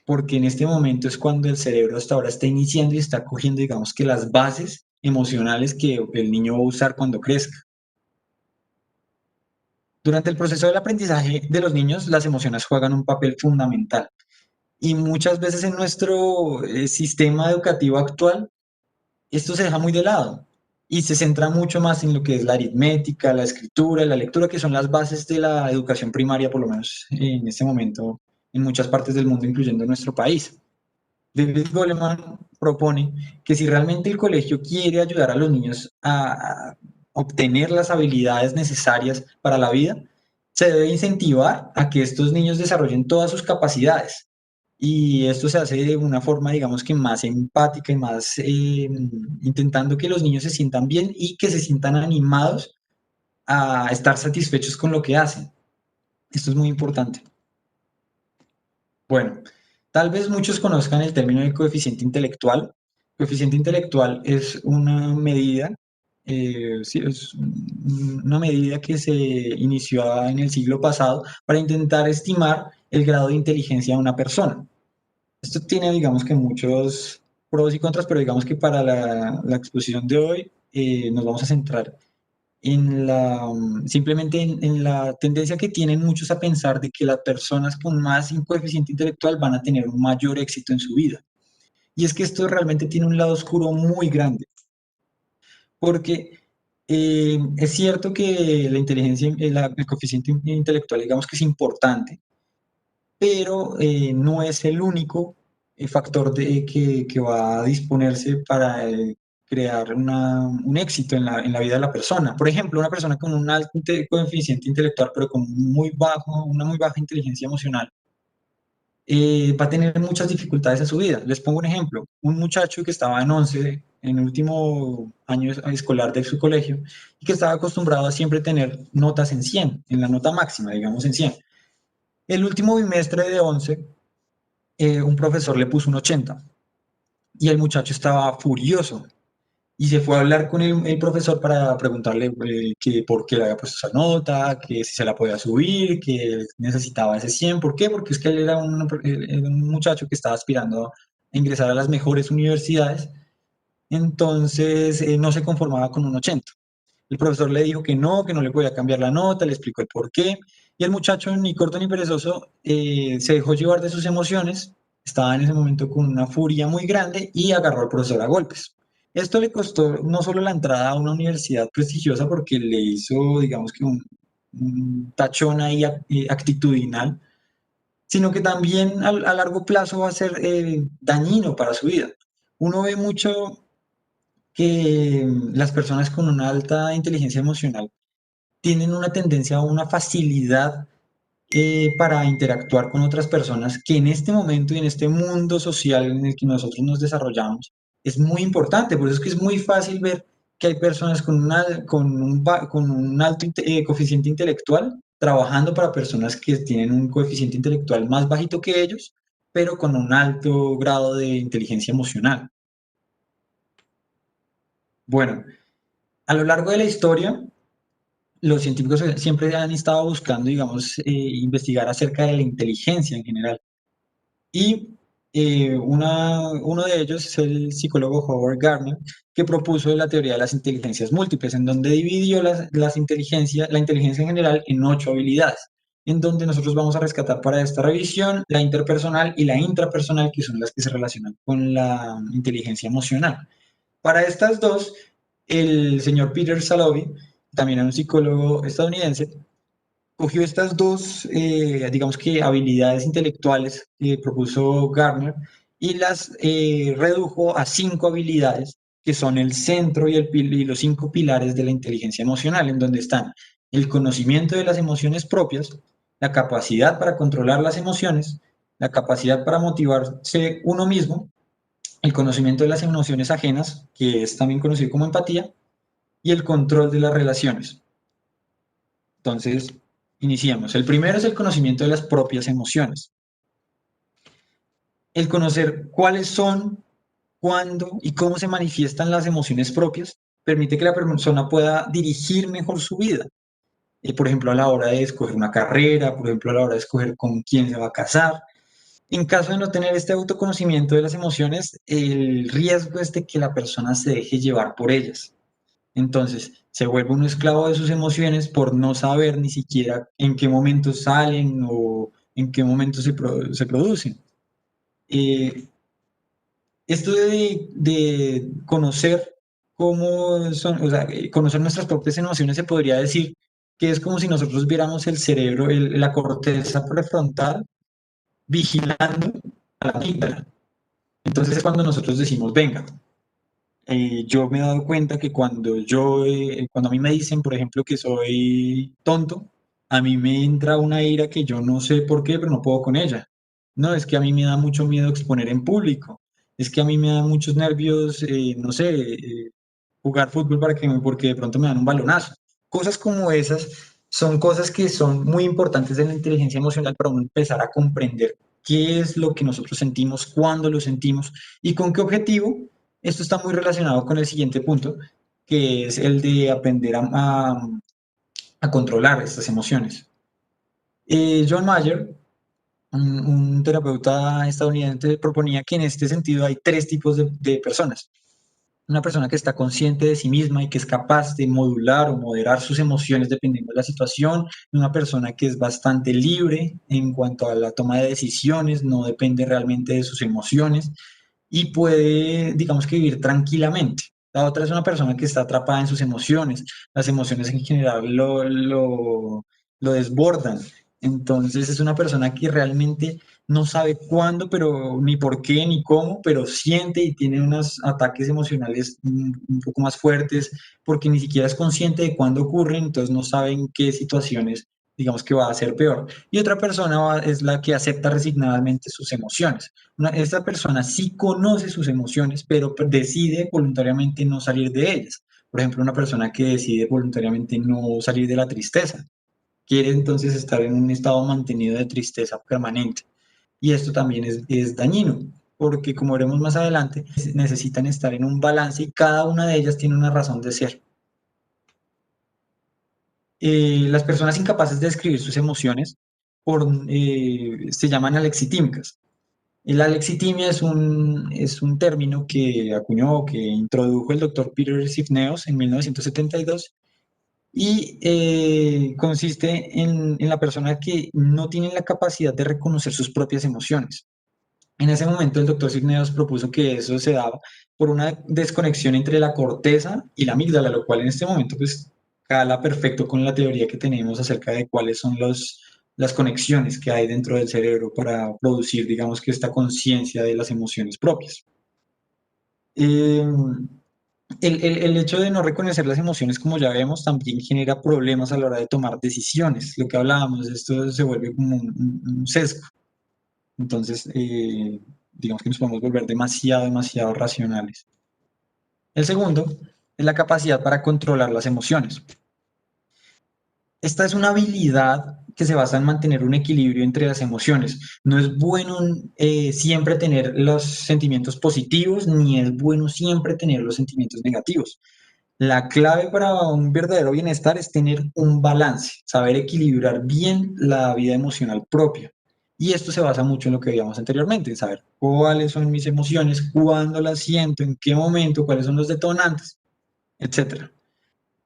porque en este momento es cuando el cerebro hasta ahora está iniciando y está cogiendo, digamos que las bases emocionales que el niño va a usar cuando crezca. Durante el proceso del aprendizaje de los niños, las emociones juegan un papel fundamental y muchas veces en nuestro sistema educativo actual esto se deja muy de lado y se centra mucho más en lo que es la aritmética, la escritura, la lectura, que son las bases de la educación primaria, por lo menos en este momento, en muchas partes del mundo, incluyendo nuestro país. David Goleman propone que si realmente el colegio quiere ayudar a los niños a obtener las habilidades necesarias para la vida, se debe incentivar a que estos niños desarrollen todas sus capacidades. Y esto se hace de una forma, digamos que más empática y más intentando que los niños se sientan bien y que se sientan animados a estar satisfechos con lo que hacen. Esto es muy importante. Bueno, tal vez muchos conozcan el término de coeficiente intelectual. Coeficiente intelectual es una medida, sí, es una medida que se inició en el siglo pasado para intentar estimar el grado de inteligencia de una persona. Esto tiene, digamos que muchos pros y contras, pero digamos que para la exposición de hoy nos vamos a centrar simplemente en la tendencia que tienen muchos a pensar de que las personas con más coeficiente intelectual van a tener un mayor éxito en su vida. Y es que esto realmente tiene un lado oscuro muy grande, porque es cierto que la inteligencia, el coeficiente intelectual, digamos que es importante, pero no es el único factor que va a disponerse para crear un éxito en la vida de la persona. Por ejemplo, una persona con un alto coeficiente intelectual, pero con una muy baja inteligencia emocional, va a tener muchas dificultades en su vida. Les pongo un ejemplo. Un muchacho que estaba en 11, en el último año escolar de su colegio, y que estaba acostumbrado a siempre tener notas en 100, en la nota máxima, digamos en 100. El último bimestre de 11, un profesor le puso un 80 y el muchacho estaba furioso y se fue a hablar con el profesor para preguntarle que por qué le había puesto esa nota, que si se la podía subir, que necesitaba ese 100. ¿Por qué? Porque es que él era un muchacho que estaba aspirando a ingresar a las mejores universidades, entonces no se conformaba con un 80. El profesor le dijo que no le podía cambiar la nota, le explicó el por qué, y el muchacho, ni corto ni perezoso, se dejó llevar de sus emociones, estaba en ese momento con una furia muy grande y agarró al profesor a golpes. Esto le costó no solo la entrada a una universidad prestigiosa porque le hizo, digamos que un tachón ahí actitudinal, sino que también a largo plazo va a ser dañino para su vida. Uno ve mucho que las personas con una alta inteligencia emocional tienen una tendencia o una facilidad para interactuar con otras personas que en este momento y en este mundo social en el que nosotros nos desarrollamos es muy importante. Por eso es que es muy fácil ver que hay personas con un alto coeficiente intelectual trabajando para personas que tienen un coeficiente intelectual más bajito que ellos, pero con un alto grado de inteligencia emocional. Bueno, a lo largo de la historia, los científicos siempre han estado buscando, digamos, investigar acerca de la inteligencia en general. Y uno de ellos es el psicólogo Howard Gardner, que propuso la teoría de las inteligencias múltiples, en donde dividió la inteligencia en general en 8 habilidades. en donde nosotros vamos a rescatar para esta revisión la interpersonal y la intrapersonal, que son las que se relacionan con la inteligencia emocional. Para estas dos, el señor Peter Salovey, también un psicólogo estadounidense, cogió estas dos, digamos que habilidades intelectuales que propuso Gardner y las redujo a 5 habilidades que son el centro y los 5 pilares de la inteligencia emocional, en donde están el conocimiento de las emociones propias, la capacidad para controlar las emociones, la capacidad para motivarse uno mismo, el conocimiento de las emociones ajenas, que es también conocido como empatía, y el control de las relaciones. Entonces, iniciamos. El primero es el conocimiento de las propias emociones. El conocer cuáles son, cuándo y cómo se manifiestan las emociones propias permite que la persona pueda dirigir mejor su vida. Por ejemplo, a la hora de escoger una carrera, por ejemplo, a la hora de escoger con quién se va a casar. En caso de no tener este autoconocimiento de las emociones, el riesgo es de que la persona se deje llevar por ellas. Entonces, se vuelve un esclavo de sus emociones por no saber ni siquiera en qué momento salen o en qué momento se producen. Eh, Esto de conocer cómo son, o sea, conocer nuestras propias emociones se podría decir que es como si nosotros viéramos el cerebro, la corteza prefrontal, vigilando a la amígdala. Entonces es cuando nosotros decimos, venga, yo me he dado cuenta que cuando a mí me dicen, por ejemplo, que soy tonto, a mí me entra una ira que yo no sé por qué, pero no puedo con ella. No, es que a mí me da mucho miedo exponer en público. Es que a mí me da muchos nervios, no sé, jugar fútbol porque de pronto me dan un balonazo. Cosas como esas son cosas que son muy importantes en la inteligencia emocional para uno empezar a comprender qué es lo que nosotros sentimos, cuándo lo sentimos y con qué objetivo. Esto está muy relacionado con el siguiente punto, que es el de aprender a controlar estas emociones. John Mayer, un terapeuta estadounidense, proponía que en este sentido hay 3 tipos de personas. Una persona que está consciente de sí misma y que es capaz de modular o moderar sus emociones dependiendo de la situación. Una persona que es bastante libre en cuanto a la toma de decisiones, no depende realmente de sus emociones y puede, digamos que vivir tranquilamente. La otra es una persona que está atrapada en sus emociones. Las emociones en general lo desbordan. Entonces es una persona que realmente no sabe cuándo, pero ni por qué, ni cómo, pero siente y tiene unos ataques emocionales un poco más fuertes porque ni siquiera es consciente de cuándo ocurren, entonces no sabe en qué situaciones, digamos que va a ser peor. Y otra persona es la que acepta resignadamente sus emociones. Esta persona sí conoce sus emociones, pero decide voluntariamente no salir de ellas. Por ejemplo, una persona que decide voluntariamente no salir de la tristeza, quiere entonces estar en un estado mantenido de tristeza permanente. Y esto también es dañino, porque como veremos más adelante, necesitan estar en un balance y cada una de ellas tiene una razón de ser. Las personas incapaces de describir sus emociones se llaman alexitímicas. La alexitimia es un término que acuñó, que introdujo el doctor Peter Sivneos en 1972 y consiste en la persona que no tiene la capacidad de reconocer sus propias emociones. En ese momento el doctor Cisneros propuso que eso se daba por una desconexión entre la corteza y la amígdala, lo cual en este momento pues cala perfecto con la teoría que tenemos acerca de cuáles son las conexiones que hay dentro del cerebro para producir, digamos que esta conciencia de las emociones propias. Eh, el hecho de no reconocer las emociones, como ya vemos, también genera problemas a la hora de tomar decisiones. Lo que hablábamos, esto se vuelve como un sesgo. Entonces, digamos que nos podemos volver demasiado, demasiado racionales. El segundo es la capacidad para controlar las emociones. Esta es una habilidad que se basa en mantener un equilibrio entre las emociones. No es bueno siempre tener los sentimientos positivos, ni es bueno siempre tener los sentimientos negativos. La clave para un verdadero bienestar es tener un balance, saber equilibrar bien la vida emocional propia. Y esto se basa mucho en lo que veíamos anteriormente, en saber cuáles son mis emociones, cuándo las siento, en qué momento, cuáles son los detonantes, etcétera.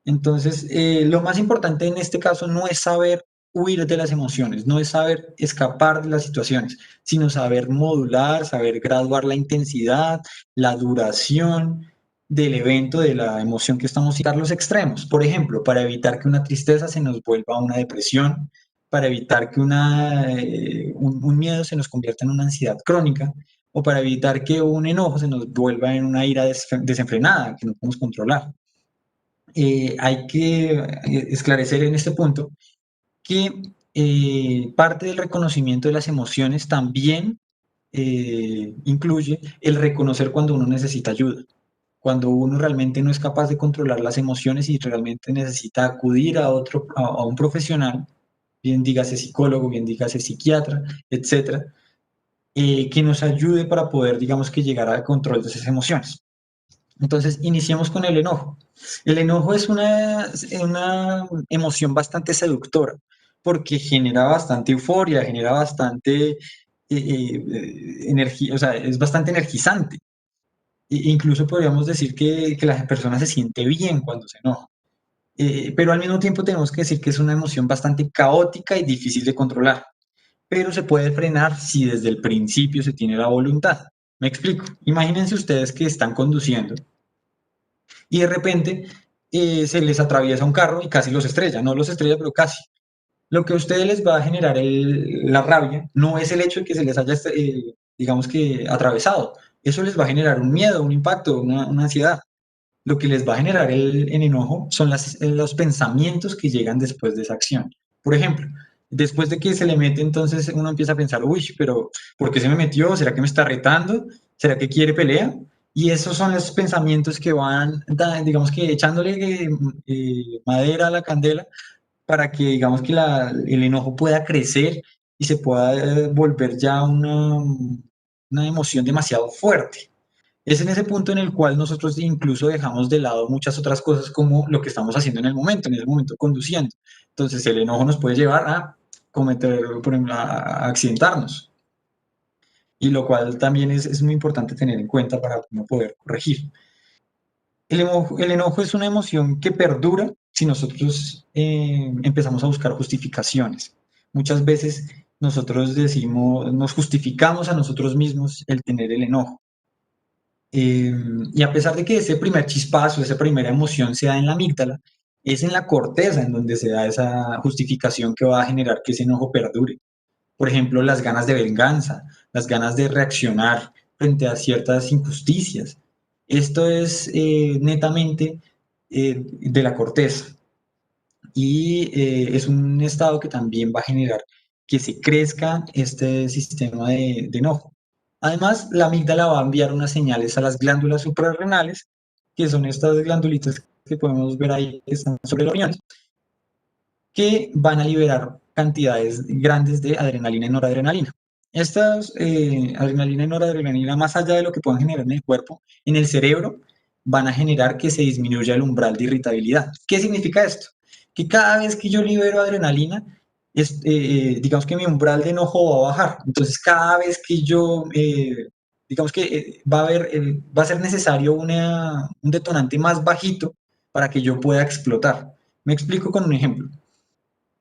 Entonces, lo más importante en este caso no es saber huir de las emociones, no es saber escapar de las situaciones, sino saber modular, saber graduar la intensidad, la duración del evento, de la emoción que estamos sintiendo, los extremos. Por ejemplo, para evitar que una tristeza se nos vuelva una depresión, para evitar que un miedo se nos convierta en una ansiedad crónica, o para evitar que un enojo se nos vuelva en una ira desenfrenada que no podemos controlar. Hay que esclarecer en este punto que parte del reconocimiento de las emociones también incluye el reconocer cuando uno necesita ayuda, cuando uno realmente no es capaz de controlar las emociones y realmente necesita acudir a un profesional, bien dígase psicólogo, bien dígase psiquiatra, etcétera, que nos ayude para poder, digamos que, llegar al control de esas emociones. Entonces, iniciemos con el enojo. El enojo es una emoción bastante seductora porque genera bastante euforia, genera bastante energía, o sea, es bastante energizante. Incluso podríamos decir que la persona se siente bien cuando se enoja. Pero al mismo tiempo tenemos que decir que es una emoción bastante caótica y difícil de controlar, pero se puede frenar si desde el principio se tiene la voluntad. Me explico. Imagínense ustedes que están conduciendo y de repente se les atraviesa un carro y casi los estrella, no los estrella, pero casi. Lo que a ustedes les va a generar la rabia no es el hecho de que se les haya, digamos que, atravesado. Eso les va a generar un miedo, un impacto, una ansiedad. Lo que les va a generar el enojo son los pensamientos que llegan después de esa acción. Por ejemplo, después de que se le mete, entonces uno empieza a pensar, uy, pero ¿por qué se me metió? ¿Será que me está retando? ¿Será que quiere pelea? Y esos son los pensamientos que van, digamos que echándole madera a la candela para que, digamos que el enojo pueda crecer y se pueda volver ya una emoción demasiado fuerte. Es en ese punto en el cual nosotros incluso dejamos de lado muchas otras cosas como lo que estamos haciendo en ese momento conduciendo. Entonces el enojo nos puede llevar a cometer, por ejemplo, a accidentarnos. Y lo cual también es muy importante tener en cuenta para no poder corregir. El enojo es una emoción que perdura si nosotros empezamos a buscar justificaciones. Muchas veces nosotros decimos, nos justificamos a nosotros mismos el tener el enojo. Y a pesar de que ese primer chispazo, esa primera emoción se da en la amígdala, es en la corteza en donde se da esa justificación que va a generar que ese enojo perdure. Por ejemplo, las ganas de venganza, las ganas de reaccionar frente a ciertas injusticias. Esto es netamente de la corteza y es un estado que también va a generar que se crezca este sistema de enojo. Además, la amígdala va a enviar unas señales a las glándulas suprarrenales, que son estas glandulitas que podemos ver ahí que están sobre los riñones, que van a liberar cantidades grandes de adrenalina y noradrenalina. Estas adrenalina y noradrenalina, más allá de lo que puedan generar en el cuerpo, en el cerebro, van a generar que se disminuya el umbral de irritabilidad. ¿Qué significa esto? Que cada vez que yo libero adrenalina, digamos que mi umbral de enojo va a bajar. Entonces, cada vez que yo, digamos que va a ser necesario un detonante más bajito para que yo pueda explotar. Me explico con un ejemplo.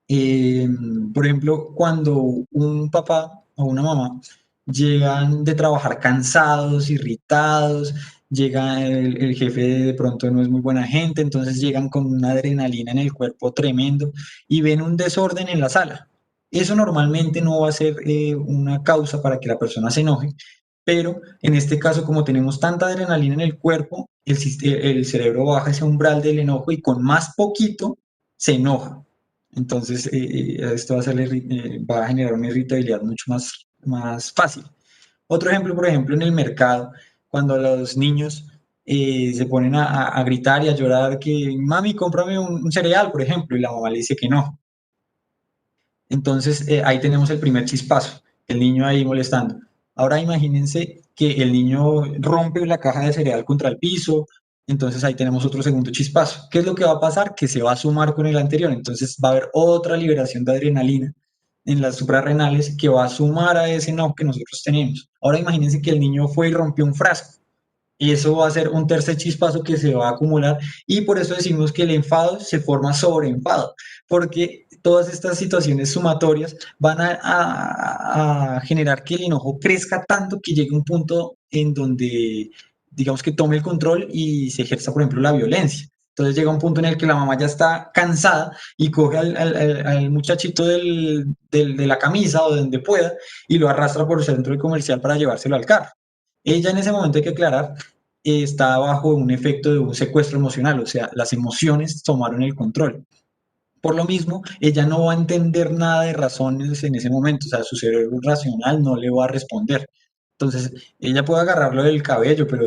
Eh, por ejemplo, cuando un papá o una mamá llegan de trabajar cansados, irritados, llega el jefe de pronto no es muy buena gente, entonces llegan con una adrenalina en el cuerpo tremendo y ven un desorden en la sala. Eso normalmente no va a ser una causa para que la persona se enoje, pero en este caso, como tenemos tanta adrenalina en el cuerpo, el cerebro baja ese umbral del enojo y con más poquito se enoja. Entonces, esto va a generar una irritabilidad mucho más fácil. Otro ejemplo, por ejemplo, en el mercado, cuando los niños se ponen a gritar y a llorar que, mami, cómprame un cereal, por ejemplo, y la mamá le dice que no. Entonces, ahí tenemos el primer chispazo, el niño ahí molestando. Ahora imagínense que el niño rompe la caja de cereal contra el piso, entonces ahí tenemos otro segundo chispazo. ¿Qué es lo que va a pasar? Que se va a sumar con el anterior, entonces va a haber otra liberación de adrenalina en las suprarrenales que va a sumar a ese no que nosotros tenemos. Ahora imagínense que el niño fue y rompió un frasco. Eso va a ser un tercer chispazo que se va a acumular y por eso decimos que el enfado se forma sobre enfado, porque todas estas situaciones sumatorias van a generar que el enojo crezca tanto que llegue a un punto en donde, digamos que tome el control y se ejerza, por ejemplo, la violencia. Entonces llega un punto en el que la mamá ya está cansada y coge al muchachito de la camisa o de donde pueda y lo arrastra por el centro comercial para llevárselo al carro. Ella en ese momento, hay que aclarar, está bajo un efecto de un secuestro emocional, o sea, las emociones tomaron el control. Por lo mismo, ella no va a entender nada de razones en ese momento, o sea, su cerebro racional no le va a responder. Entonces, ella puede agarrarlo del cabello, pero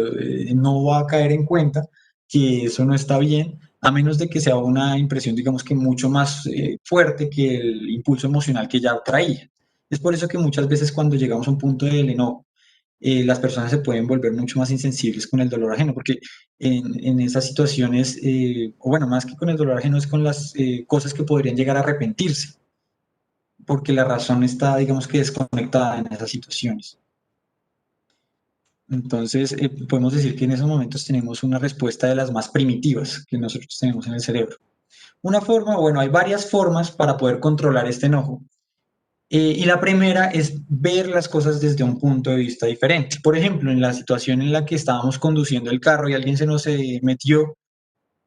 no va a caer en cuenta que eso no está bien, a menos de que sea una impresión, digamos que mucho más fuerte que el impulso emocional que ya traía. Es por eso que muchas veces cuando llegamos a un punto del enojo, las personas se pueden volver mucho más insensibles con el dolor ajeno, porque en esas situaciones, o bueno, más que con el dolor ajeno, es con las cosas que podrían llegar a arrepentirse, porque la razón está, digamos que desconectada en esas situaciones. Entonces, podemos decir que en esos momentos tenemos una respuesta de las más primitivas que nosotros tenemos en el cerebro. Una forma, bueno, hay varias formas para poder controlar este enojo. Y la primera es ver las cosas desde un punto de vista diferente. Por ejemplo, en la situación en la que estábamos conduciendo el carro y alguien se nos metió,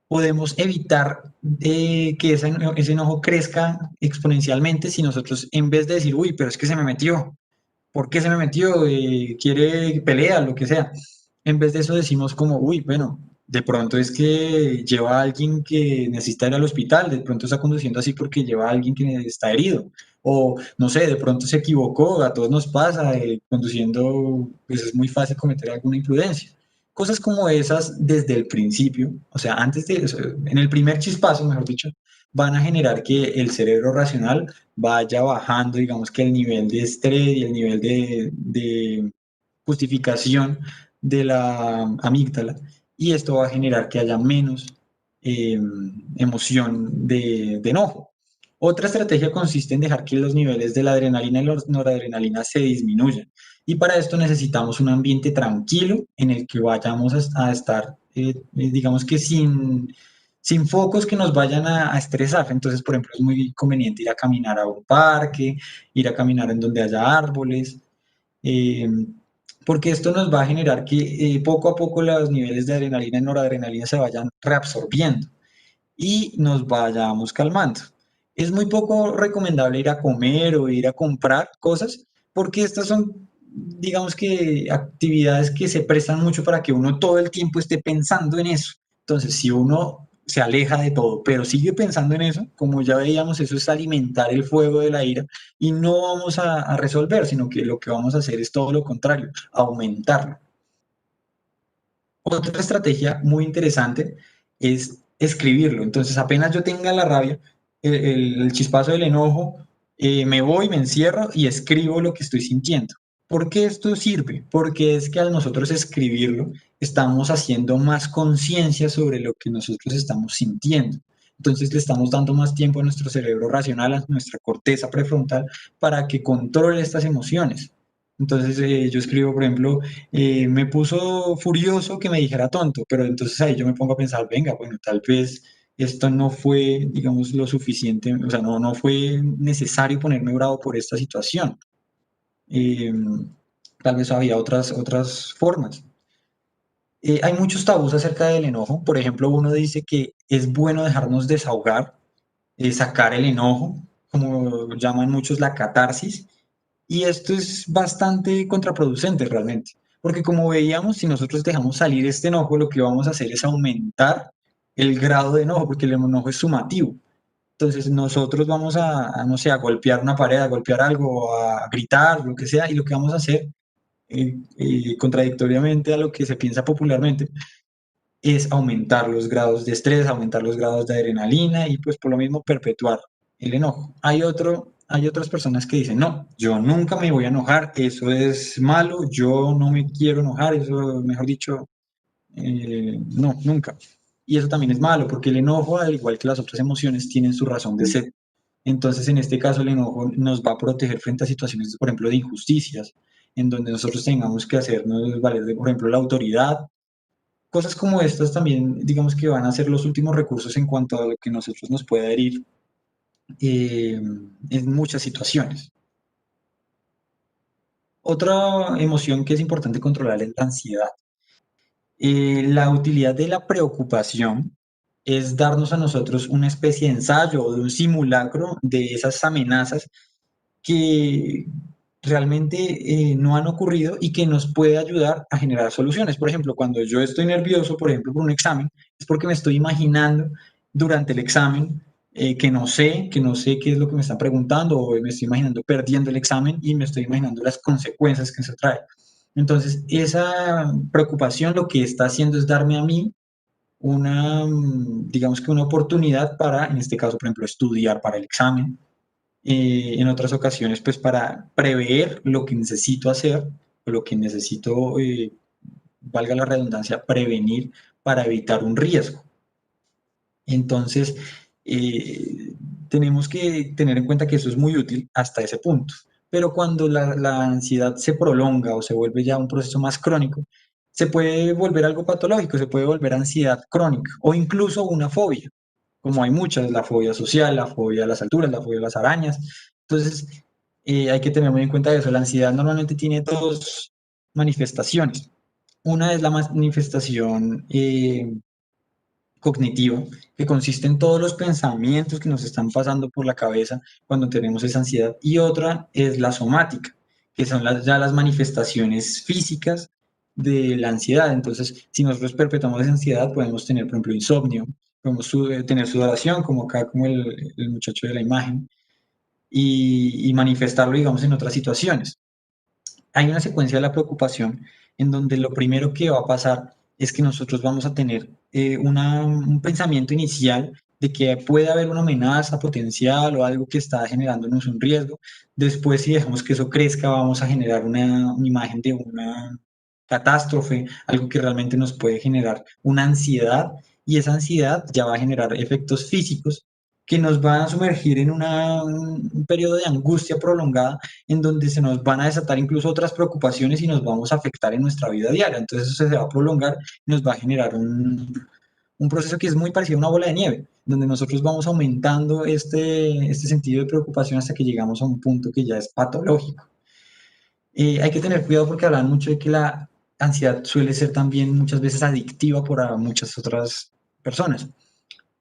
podemos evitar que ese enojo crezca exponencialmente si nosotros, en vez de decir, uy, pero es que se me metió, ¿por qué se me metió? ¿Quiere pelea? Lo que sea. En vez de eso decimos como, uy, bueno, de pronto es que lleva a alguien que necesita ir al hospital, de pronto está conduciendo así porque lleva a alguien que está herido. O no sé, de pronto se equivocó, a todos nos pasa, conduciendo, pues es muy fácil cometer alguna imprudencia. Cosas como esas desde el principio, o sea, antes de, o sea, en el primer chispazo, mejor dicho, van a generar que el cerebro racional vaya bajando, digamos que el nivel de estrés y el nivel de justificación de la amígdala. Y esto va a generar que haya menos eh, emoción de enojo. Otra estrategia consiste en dejar que los niveles de la adrenalina y la noradrenalina se disminuyan. Y para esto necesitamos un ambiente tranquilo en el que vayamos a estar, digamos que sin focos que nos vayan a estresar. Entonces, por ejemplo, es muy conveniente ir a caminar a un parque, ir a caminar en donde haya árboles, eh, porque esto nos va a generar que poco a poco los niveles de adrenalina y noradrenalina se vayan reabsorbiendo y nos vayamos calmando. Es muy poco recomendable ir a comer o ir a comprar cosas porque estas son, digamos que, actividades que se prestan mucho para que uno todo el tiempo esté pensando en eso. Entonces, si uno se aleja de todo, pero sigue pensando en eso, como ya veíamos, eso es alimentar el fuego de la ira y no vamos a resolver, sino que lo que vamos a hacer es todo lo contrario, aumentarlo. Otra estrategia muy interesante es escribirlo. Entonces, apenas yo tenga la rabia, el chispazo del enojo, me voy, me encierro y escribo lo que estoy sintiendo. ¿Por qué esto sirve? Porque es que al nosotros escribirlo, estamos haciendo más conciencia sobre lo que nosotros estamos sintiendo. Entonces le estamos dando más tiempo a nuestro cerebro racional, a nuestra corteza prefrontal, para que controle estas emociones. Entonces yo escribo, por ejemplo, me puso furioso que me dijera tonto, pero entonces ahí yo me pongo a pensar, venga, bueno, tal vez esto no fue, digamos, lo suficiente, o sea, no fue necesario ponerme bravo por esta situación. Eh, Tal vez había otras formas. Hay muchos tabús acerca del enojo. Por ejemplo, uno dice que es bueno dejarnos desahogar, sacar el enojo, como llaman muchos la catarsis, y esto es bastante contraproducente realmente, porque como veíamos, si nosotros dejamos salir este enojo, lo que vamos a hacer es aumentar el grado de enojo, porque el enojo es sumativo. Entonces nosotros vamos no sé, a golpear una pared, a golpear algo, a gritar, lo que sea, y lo que vamos a hacer, contradictoriamente a lo que se piensa popularmente, es aumentar los grados de estrés, aumentar los grados de adrenalina y pues por lo mismo perpetuar el enojo. Hay otras personas que dicen, no, yo nunca me voy a enojar, eso es malo, yo no me quiero enojar, eso, mejor dicho, no, nunca. Y eso también es malo, porque el enojo, al igual que las otras emociones, tienen su razón de ser. Entonces, en este caso, el enojo nos va a proteger frente a situaciones, por ejemplo, de injusticias, en donde nosotros tengamos que hacernos valer de, por ejemplo, la autoridad cosas como estas también, digamos que van a ser los últimos recursos en cuanto a lo que nosotros nos pueda herir en muchas situaciones. Otra emoción que es importante controlar es la ansiedad. La utilidad de la preocupación es darnos a nosotros una especie de ensayo o de un simulacro de esas amenazas que realmente no han ocurrido y que nos puede ayudar a generar soluciones. Por ejemplo, cuando yo estoy nervioso, por ejemplo, por un examen, es porque me estoy imaginando durante el examen que no sé qué es lo que me están preguntando o me estoy imaginando perdiendo el examen y me estoy imaginando las consecuencias que eso trae. Entonces, esa preocupación lo que está haciendo es darme a mí una, digamos que una oportunidad para, en este caso, por ejemplo, estudiar para el examen, en otras ocasiones, pues para prever lo que necesito hacer, o lo que necesito, valga la redundancia, prevenir para evitar un riesgo. Entonces, eh, tenemos que tener en cuenta que eso es muy útil hasta ese punto. Pero cuando la ansiedad se prolonga o se vuelve ya un proceso más crónico, se puede volver algo patológico, se puede volver ansiedad crónica o incluso una fobia, como hay muchas, la fobia social, la fobia a las alturas, la fobia a las arañas. Entonces, hay que tener muy en cuenta eso. La ansiedad normalmente tiene dos manifestaciones. Una es la manifestación cognitiva, que consiste en todos los pensamientos que nos están pasando por la cabeza cuando tenemos esa ansiedad, y otra es la somática, que son ya las manifestaciones físicas de la ansiedad. Entonces, si nosotros perpetuamos esa ansiedad, podemos tener, por ejemplo, insomnio, podemos tener sudoración, como acá, como el muchacho de la imagen, y manifestarlo, digamos, en otras situaciones. Hay una secuencia de la preocupación en donde lo primero que va a pasar es que nosotros vamos a tener un pensamiento inicial de que puede haber una amenaza potencial o algo que está generándonos un riesgo. Después, si dejamos que eso crezca, vamos a generar una imagen de una catástrofe, algo que realmente nos puede generar una ansiedad, y esa ansiedad ya va a generar efectos físicos que nos van a sumergir en un periodo de angustia prolongada en donde se nos van a desatar incluso otras preocupaciones y nos vamos a afectar en nuestra vida diaria. Entonces eso se va a prolongar y nos va a generar un proceso que es muy parecido a una bola de nieve, donde nosotros vamos aumentando este sentido de preocupación hasta que llegamos a un punto que ya es patológico. Hay que tener cuidado porque hablan mucho de que la ansiedad suele ser también muchas veces adictiva para muchas otras personas.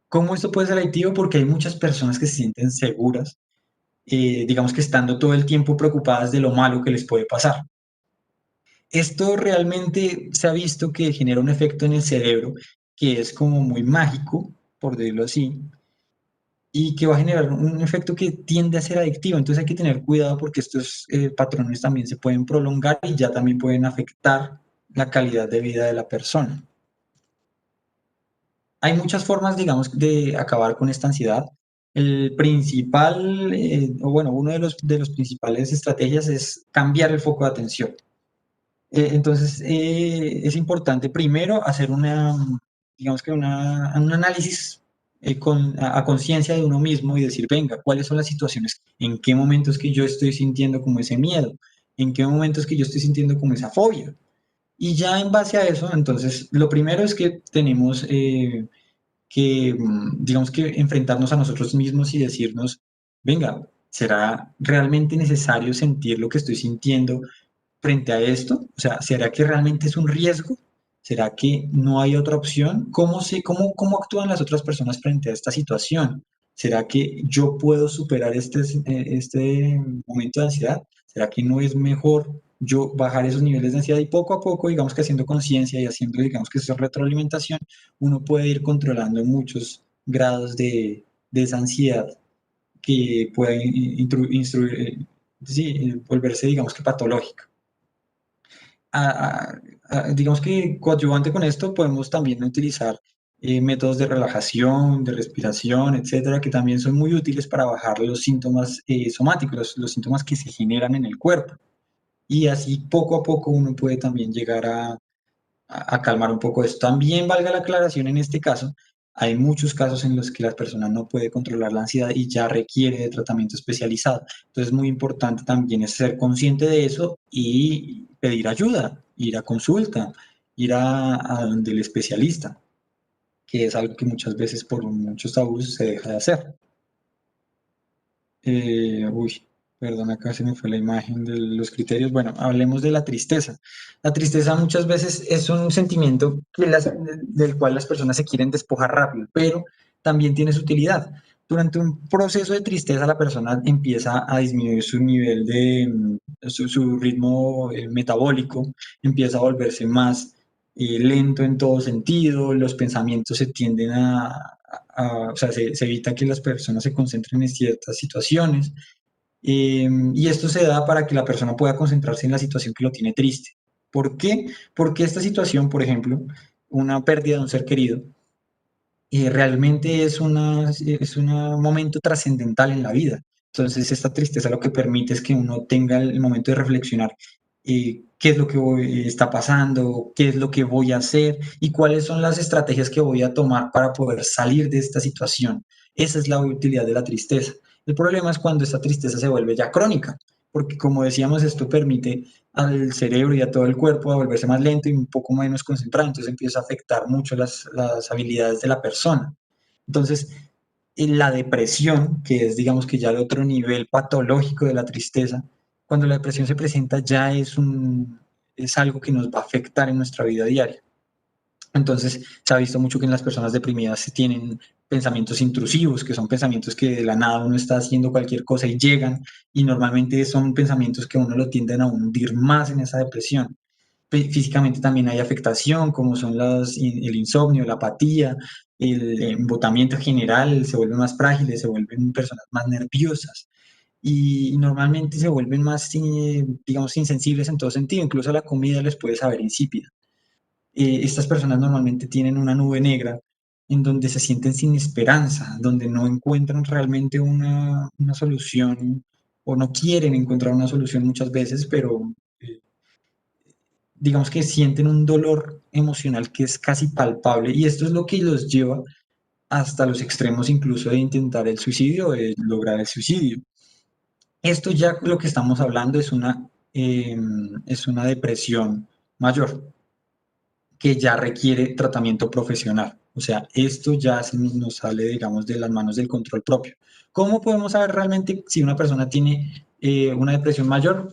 ¿Cómo esto puede ser adictivo? Porque hay muchas personas que se sienten seguras, digamos que estando todo el tiempo preocupadas de lo malo que les puede pasar. Esto realmente se ha visto que genera un efecto en el cerebro que es como muy mágico, por decirlo así, y que va a generar un efecto que tiende a ser adictivo. Entonces hay que tener cuidado porque estos patrones también se pueden prolongar y ya también pueden afectar la calidad de vida de la persona. Hay muchas formas, digamos, de acabar con esta ansiedad. El principal, o bueno, uno de los principales estrategias es cambiar el foco de atención. Entonces, es importante primero hacer digamos que un análisis a conciencia de uno mismo y decir, venga, ¿cuáles son las situaciones? ¿En qué momentos que yo estoy sintiendo como ese miedo? ¿En qué momentos que yo estoy sintiendo como esa fobia? Y ya en base a eso, entonces, lo primero es que tenemos que, digamos que enfrentarnos a nosotros mismos y decirnos, venga, ¿será realmente necesario sentir lo que estoy sintiendo frente a esto? O sea, ¿será que realmente es un riesgo? ¿Será que no hay otra opción? ¿Cómo actúan las otras personas frente a esta situación? ¿Será que yo puedo superar este momento de ansiedad? ¿Será que no es mejor yo bajar esos niveles de ansiedad y poco a poco, digamos que haciendo conciencia y haciendo, digamos que esa retroalimentación, uno puede ir controlando muchos grados de esa ansiedad que puede sí, volverse, digamos que patológica? a- digamos que coadyuvante con esto podemos también utilizar métodos de relajación, de respiración, etcétera, que también son muy útiles para bajar los síntomas somáticos, los síntomas que se generan en el cuerpo. Y así poco a poco uno puede también llegar a calmar un poco esto. También valga la aclaración en este caso, hay muchos casos en los que la persona no puede controlar la ansiedad y ya requiere de tratamiento especializado. Entonces, muy importante también es ser consciente de eso y pedir ayuda, ir a consulta, ir a donde el especialista, que es algo que muchas veces por muchos tabús se deja de hacer. Uy, perdón, acá se me fue la imagen de los criterios. Bueno, hablemos de la tristeza. La tristeza muchas veces es un sentimiento del cual las personas se quieren despojar rápido, pero también tiene su utilidad. Durante un proceso de tristeza, la persona empieza a disminuir su nivel su ritmo metabólico, empieza a volverse más lento en todo sentido, los pensamientos se tienden o sea, se evita que las personas se concentren en ciertas situaciones, y esto se da para que la persona pueda concentrarse en la situación que lo tiene triste. ¿Por qué? Porque esta situación, por ejemplo, una pérdida de un ser querido, realmente es un momento trascendental en la vida. Entonces, esta tristeza lo que permite es que uno tenga el momento de reflexionar qué es lo que está pasando, qué es lo que voy a hacer y cuáles son las estrategias que voy a tomar para poder salir de esta situación. Esa es la utilidad de la tristeza. El problema es cuando esta tristeza se vuelve ya crónica, porque como decíamos, esto permite al cerebro y a todo el cuerpo a volverse más lento y un poco menos concentrado, entonces empieza a afectar mucho las habilidades de la persona. Entonces, en la depresión, que es digamos que ya el otro nivel patológico de la tristeza, cuando la depresión se presenta ya es algo que nos va a afectar en nuestra vida diaria. Entonces, se ha visto mucho que en las personas deprimidas se tienen pensamientos intrusivos, que son pensamientos que de la nada uno está haciendo cualquier cosa y llegan, y normalmente son pensamientos que uno lo tienden a hundir más en esa depresión. Físicamente también hay afectación, como son el insomnio, la apatía, el embotamiento general, se vuelven más frágiles, se vuelven personas más nerviosas y normalmente se vuelven más, digamos, insensibles en todo sentido, incluso la comida les puede saber insípida. Estas personas normalmente tienen una nube negra en donde se sienten sin esperanza, donde no encuentran realmente una solución o no quieren encontrar una solución muchas veces, pero digamos que sienten un dolor emocional que es casi palpable y esto es lo que los lleva hasta los extremos incluso de intentar el suicidio, de lograr el suicidio. Esto ya lo que estamos hablando es una depresión mayor que ya requiere tratamiento profesional. O sea, esto ya se nos sale, digamos, de las manos del control propio. ¿Cómo podemos saber realmente si una persona tiene una depresión mayor?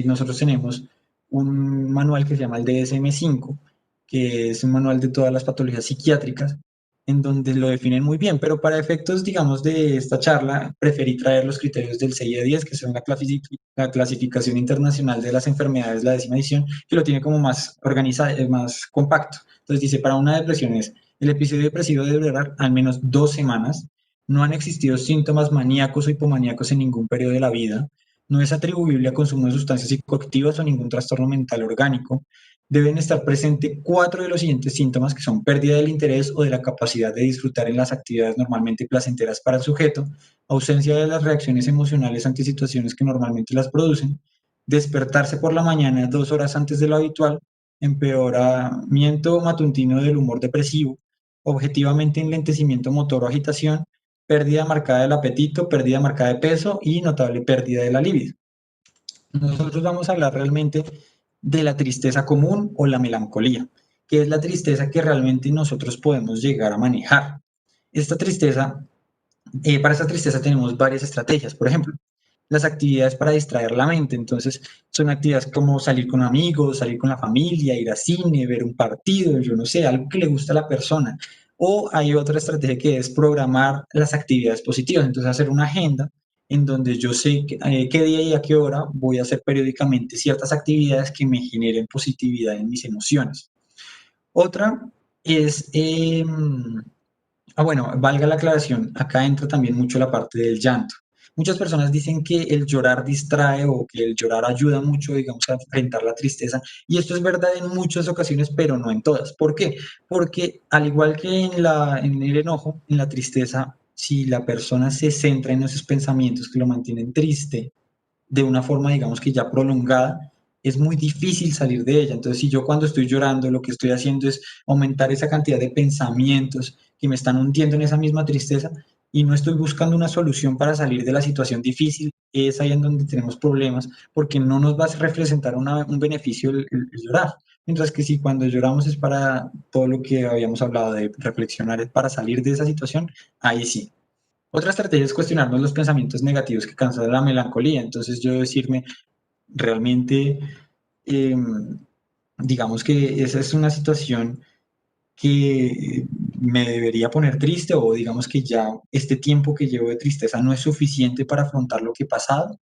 Nosotros tenemos un manual que se llama el DSM-5, que es un manual de todas las patologías psiquiátricas, en donde lo definen muy bien, pero para efectos, digamos, de esta charla, preferí traer los criterios del CIE-10, que son la clasificación internacional de las enfermedades, la 10ª edición, que lo tiene como más organizado, más compacto. Entonces dice, para una depresión el episodio depresivo debe durar al menos 2 semanas, no han existido síntomas maníacos o hipomaníacos en ningún periodo de la vida, no es atribuible a consumo de sustancias psicoactivas o ningún trastorno mental orgánico, deben estar presentes 4 de los siguientes síntomas, que son pérdida del interés o de la capacidad de disfrutar en las actividades normalmente placenteras para el sujeto, ausencia de las reacciones emocionales ante situaciones que normalmente las producen, despertarse por la mañana 2 horas antes de lo habitual, empeoramiento matutino del humor depresivo, objetivamente enlentecimiento motor o agitación, pérdida marcada del apetito, pérdida marcada de peso y notable pérdida de la libido. Nosotros vamos a hablar realmente de la tristeza común o la melancolía, que es la tristeza que realmente nosotros podemos llegar a manejar. Esta tristeza, para esta tristeza tenemos varias estrategias. Por ejemplo, las actividades para distraer la mente. Entonces, son actividades como salir con amigos, salir con la familia, ir a cine, ver un partido, yo no sé, algo que le gusta a la persona. O hay otra estrategia que es programar las actividades positivas. Entonces, hacer una agenda en donde yo sé qué día y a qué hora voy a hacer periódicamente ciertas actividades que me generen positividad en mis emociones. Otra es, bueno, valga la aclaración, acá entra también mucho la parte del llanto. Muchas personas dicen que el llorar distrae o que el llorar ayuda mucho, digamos, a enfrentar la tristeza. Y esto es verdad en muchas ocasiones, pero no en todas. ¿Por qué? Porque al igual que en el enojo, en la tristeza, si la persona se centra en esos pensamientos que lo mantienen triste, de una forma, digamos que ya prolongada, es muy difícil salir de ella. Entonces, si yo cuando estoy llorando lo que estoy haciendo es aumentar esa cantidad de pensamientos que me están hundiendo en esa misma tristeza y no estoy buscando una solución para salir de la situación difícil, es ahí en donde tenemos problemas, porque no nos va a representar un beneficio el llorar. Mientras que si cuando lloramos es para todo lo que habíamos hablado de reflexionar, es para salir de esa situación, ahí sí. Otra estrategia es cuestionarnos los pensamientos negativos que causan la melancolía. Entonces yo decirme, realmente, eh, digamos que esa es una situación que me debería poner triste, o digamos que ya este tiempo que llevo de tristeza no es suficiente para afrontar lo que he pasado.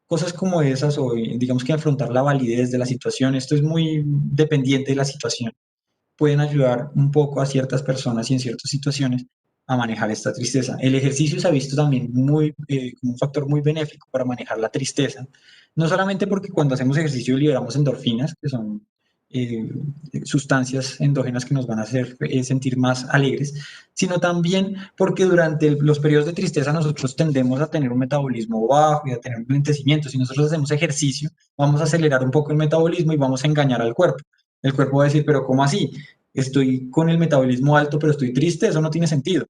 Cosas como esas, o digamos que afrontar la validez de la situación, esto es muy dependiente de la situación, pueden ayudar un poco a ciertas personas y en ciertas situaciones a manejar esta tristeza. El ejercicio se ha visto también como un factor muy benéfico para manejar la tristeza, no solamente porque cuando hacemos ejercicio liberamos endorfinas, que son eh, sustancias endógenas que nos van a hacer sentir más alegres, sino también porque durante los periodos de tristeza nosotros tendemos a tener un metabolismo bajo y a tener un lentecimiento. Si nosotros hacemos ejercicio, vamos a acelerar un poco el metabolismo y vamos a engañar al cuerpo. El cuerpo va a decir, pero ¿cómo así? Estoy con el metabolismo alto, pero estoy triste, eso no tiene sentido.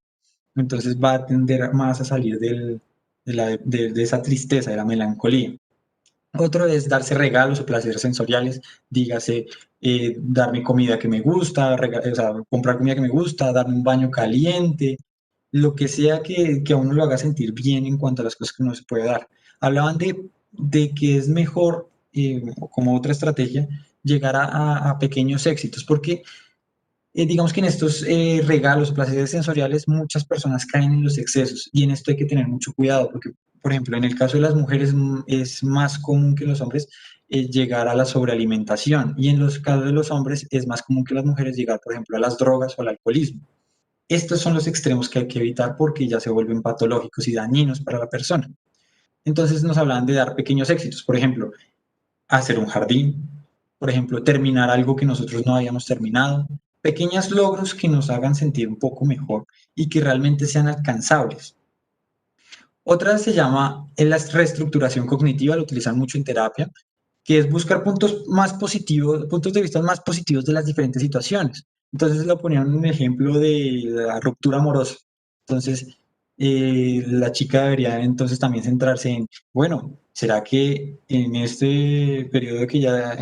Entonces va a tender más a salir de esa tristeza, de la melancolía. Otro es darse regalos o placeres sensoriales, dígase, darme comida que me gusta, o sea, comprar comida que me gusta, darme un baño caliente, lo que sea que a uno lo haga sentir bien en cuanto a las cosas que uno se puede dar. Hablaban de que es mejor, como otra estrategia, llegar a pequeños éxitos, porque digamos que en estos regalos o placeres sensoriales muchas personas caen en los excesos, y en esto hay que tener mucho cuidado porque, por ejemplo, en el caso de las mujeres es más común que los hombres llegar a la sobrealimentación, y en los casos de los hombres es más común que las mujeres llegar, por ejemplo, a las drogas o al alcoholismo. Estos son los extremos que hay que evitar porque ya se vuelven patológicos y dañinos para la persona. Entonces nos hablan de dar pequeños éxitos, por ejemplo, hacer un jardín, por ejemplo, terminar algo que nosotros no habíamos terminado, pequeños logros que nos hagan sentir un poco mejor y que realmente sean alcanzables. Otra se llama la reestructuración cognitiva, lo utilizan mucho en terapia, que es buscar puntos más positivos, puntos de vista más positivos de las diferentes situaciones. Entonces lo ponían un ejemplo de la ruptura amorosa. Entonces, la chica debería entonces también centrarse en, bueno, ¿será que en este periodo que ya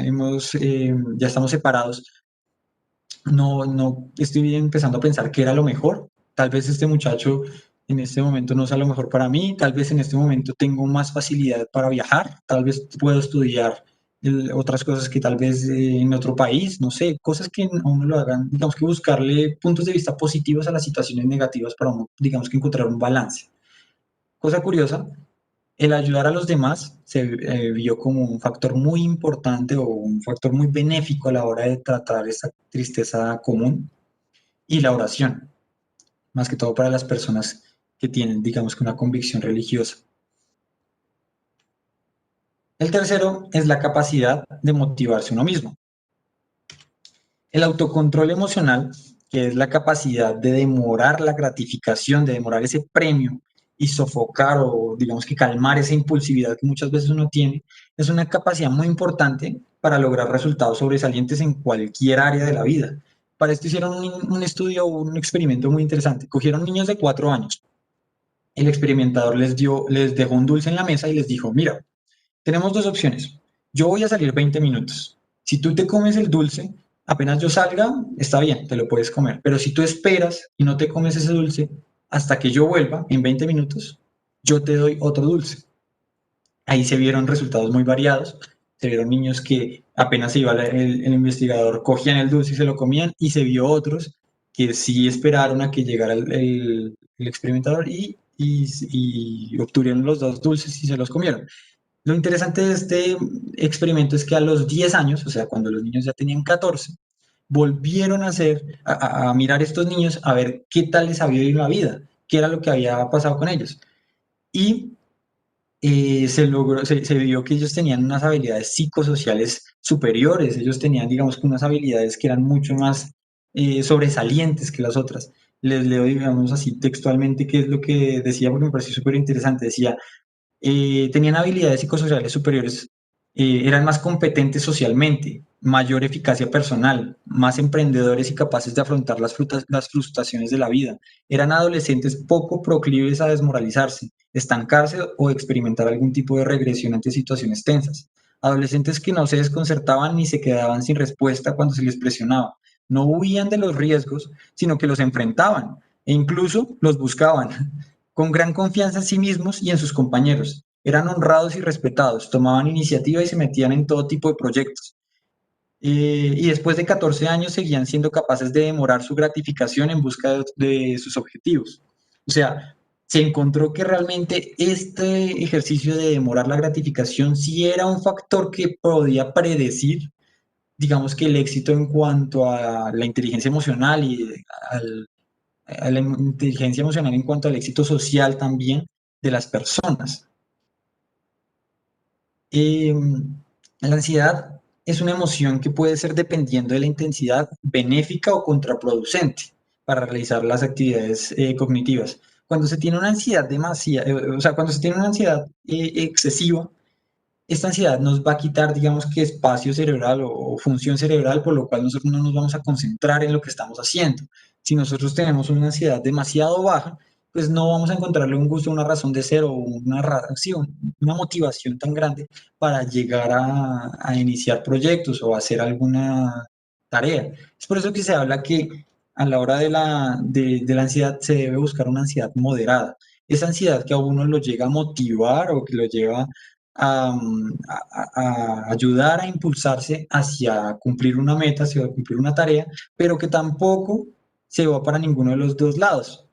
estamos separados, no estoy empezando a pensar que era lo mejor? Tal vez este muchacho en este momento no sea lo mejor para mí, tal vez en este momento tengo más facilidad para viajar, tal vez puedo estudiar otras cosas que tal vez en otro país, no sé, cosas que a uno lo hagan, digamos que buscarle puntos de vista positivos a las situaciones negativas para uno, digamos que encontrar un balance. Cosa curiosa, el ayudar a los demás se vio como un factor muy importante o un factor muy benéfico a la hora de tratar esta tristeza común, y la oración, más que todo para las personas que tienen, digamos que una convicción religiosa. El tercero es la capacidad de motivarse uno mismo. El autocontrol emocional, que es la capacidad de demorar la gratificación, de demorar ese premio y sofocar o digamos que calmar esa impulsividad que muchas veces uno tiene, es una capacidad muy importante para lograr resultados sobresalientes en cualquier área de la vida. Para esto hicieron un estudio, un experimento muy interesante. Cogieron niños de 4 años. El experimentador les dejó un dulce en la mesa y les dijo, mira, tenemos dos opciones. Yo voy a salir 20 minutos. Si tú te comes el dulce, apenas yo salga, está bien, te lo puedes comer. Pero si tú esperas y no te comes ese dulce hasta que yo vuelva en 20 minutos, yo te doy otro dulce. Ahí se vieron resultados muy variados. Se vieron niños que apenas se iba el investigador, cogían el dulce y se lo comían, y se vio otros que sí esperaron a que llegara el experimentador y obtuvieron los dos dulces y se los comieron. Lo interesante de este experimento es que a los 10 años, o sea, cuando los niños ya tenían 14, volvieron a mirar a estos niños a ver qué tal les había ido en la vida, qué era lo que había pasado con ellos. Y se vio que ellos tenían unas habilidades psicosociales superiores, ellos tenían, digamos, unas habilidades que eran mucho más sobresalientes que las otras. Les leo, digamos así, textualmente qué es lo que decía, porque me pareció súper interesante. Decía, tenían habilidades psicosociales superiores, eran más competentes socialmente, mayor eficacia personal, más emprendedores y capaces de afrontar las frustraciones de la vida. Eran adolescentes poco proclives a desmoralizarse, estancarse o experimentar algún tipo de regresión ante situaciones tensas. Adolescentes que no se desconcertaban ni se quedaban sin respuesta cuando se les presionaba. No huían de los riesgos, sino que los enfrentaban e incluso los buscaban, con gran confianza en sí mismos y en sus compañeros. Eran honrados y respetados, tomaban iniciativa y se metían en todo tipo de proyectos. Y después de 14 años seguían siendo capaces de demorar su gratificación en busca de sus objetivos. O sea, se encontró que realmente este ejercicio de demorar la gratificación sí era un factor que podía predecir, digamos que el éxito en cuanto a la inteligencia emocional y a la inteligencia emocional en cuanto al éxito social también de las personas. Eh, la ansiedad es una emoción que puede ser, dependiendo de la intensidad, benéfica o contraproducente para realizar las actividades cognitivas. Cuando se tiene una ansiedad o sea, cuando se tiene una ansiedad excesiva, esta ansiedad nos va a quitar, digamos que espacio cerebral o función cerebral, por lo cual nosotros no nos vamos a concentrar en lo que estamos haciendo. Si nosotros tenemos una ansiedad demasiado baja, pues no vamos a encontrarle un gusto, una razón de ser o una razón, una motivación tan grande para llegar a iniciar proyectos o hacer alguna tarea. Es por eso que se habla que a la hora de la ansiedad se debe buscar una ansiedad moderada. Esa ansiedad que a uno lo llega a motivar o que lo lleva a, a ayudar a impulsarse hacia cumplir una meta, hacia cumplir una tarea, pero que tampoco se va para ninguno de los dos lados.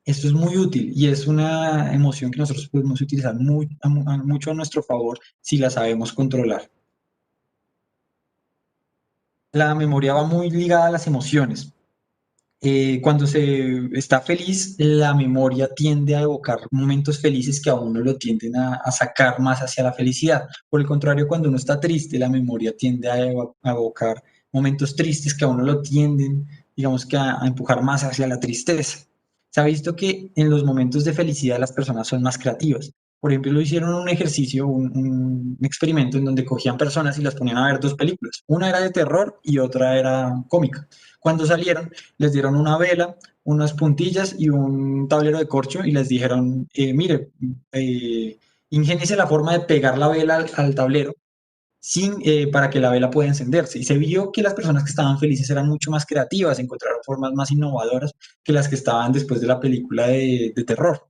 Esto es muy útil y es una emoción que nosotros podemos utilizar mucho a nuestro favor si la sabemos controlar. La memoria va muy ligada a las emociones. Cuando se está feliz, la memoria tiende a evocar momentos felices que a uno lo tienden a sacar más hacia la felicidad. Por el contrario, cuando uno está triste, la memoria tiende a evocar momentos tristes que a uno lo tienden, digamos que a empujar más hacia la tristeza. Se ha visto que en los momentos de felicidad las personas son más creativas. Por ejemplo, lo hicieron un ejercicio, un experimento en donde cogían personas y las ponían a ver dos películas. Una era de terror y otra era cómica. Cuando salieron, les dieron una vela, unas puntillas y un tablero de corcho y les dijeron, mire, ingéniese la forma de pegar la vela al tablero para que la vela pueda encenderse. Y se vio que las personas que estaban felices eran mucho más creativas, encontraron formas más innovadoras que las que estaban después de la película de terror.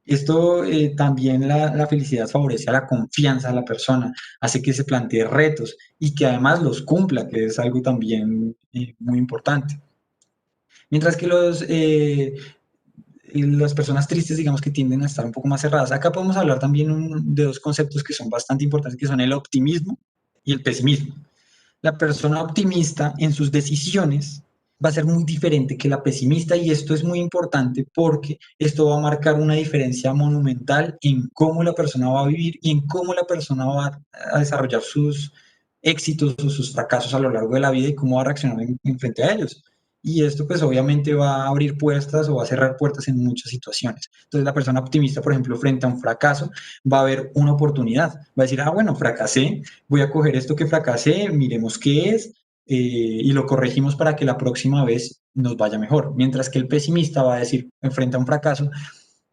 Esto también la felicidad favorece a la confianza a la persona, hace que se plantee retos y que además los cumpla, que es algo también muy importante. Mientras que las personas tristes, digamos que tienden a estar un poco más cerradas. Acá podemos hablar también de dos conceptos que son bastante importantes, que son el optimismo y el pesimismo. La persona optimista en sus decisiones va a ser muy diferente que la pesimista y esto es muy importante porque esto va a marcar una diferencia monumental en cómo la persona va a vivir y en cómo la persona va a desarrollar sus éxitos o sus fracasos a lo largo de la vida y cómo va a reaccionar en frente a ellos. Y esto pues obviamente va a abrir puertas o va a cerrar puertas en muchas situaciones. Entonces la persona optimista, por ejemplo, frente a un fracaso, va a ver una oportunidad. Va a decir, ah, bueno, fracasé, voy a coger esto que fracasé, miremos qué es y lo corregimos para que la próxima vez nos vaya mejor. Mientras que el pesimista va a decir, frente a un fracaso,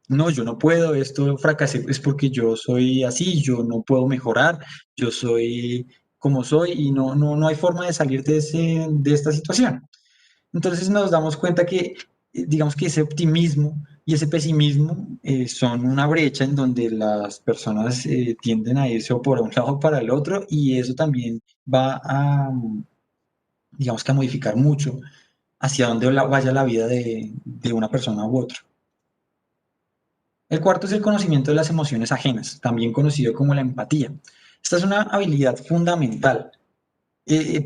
no, yo no puedo, esto fracasé es porque yo soy así, yo no puedo mejorar, yo soy como soy y no hay forma de salir de esta situación. Entonces nos damos cuenta que, digamos que ese optimismo y ese pesimismo son una brecha en donde las personas tienden a irse o por un lado o para el otro y eso también va a, digamos que a modificar mucho hacia dónde vaya la vida de una persona u otra. El cuarto es el conocimiento de las emociones ajenas, también conocido como la empatía. Esta es una habilidad fundamental.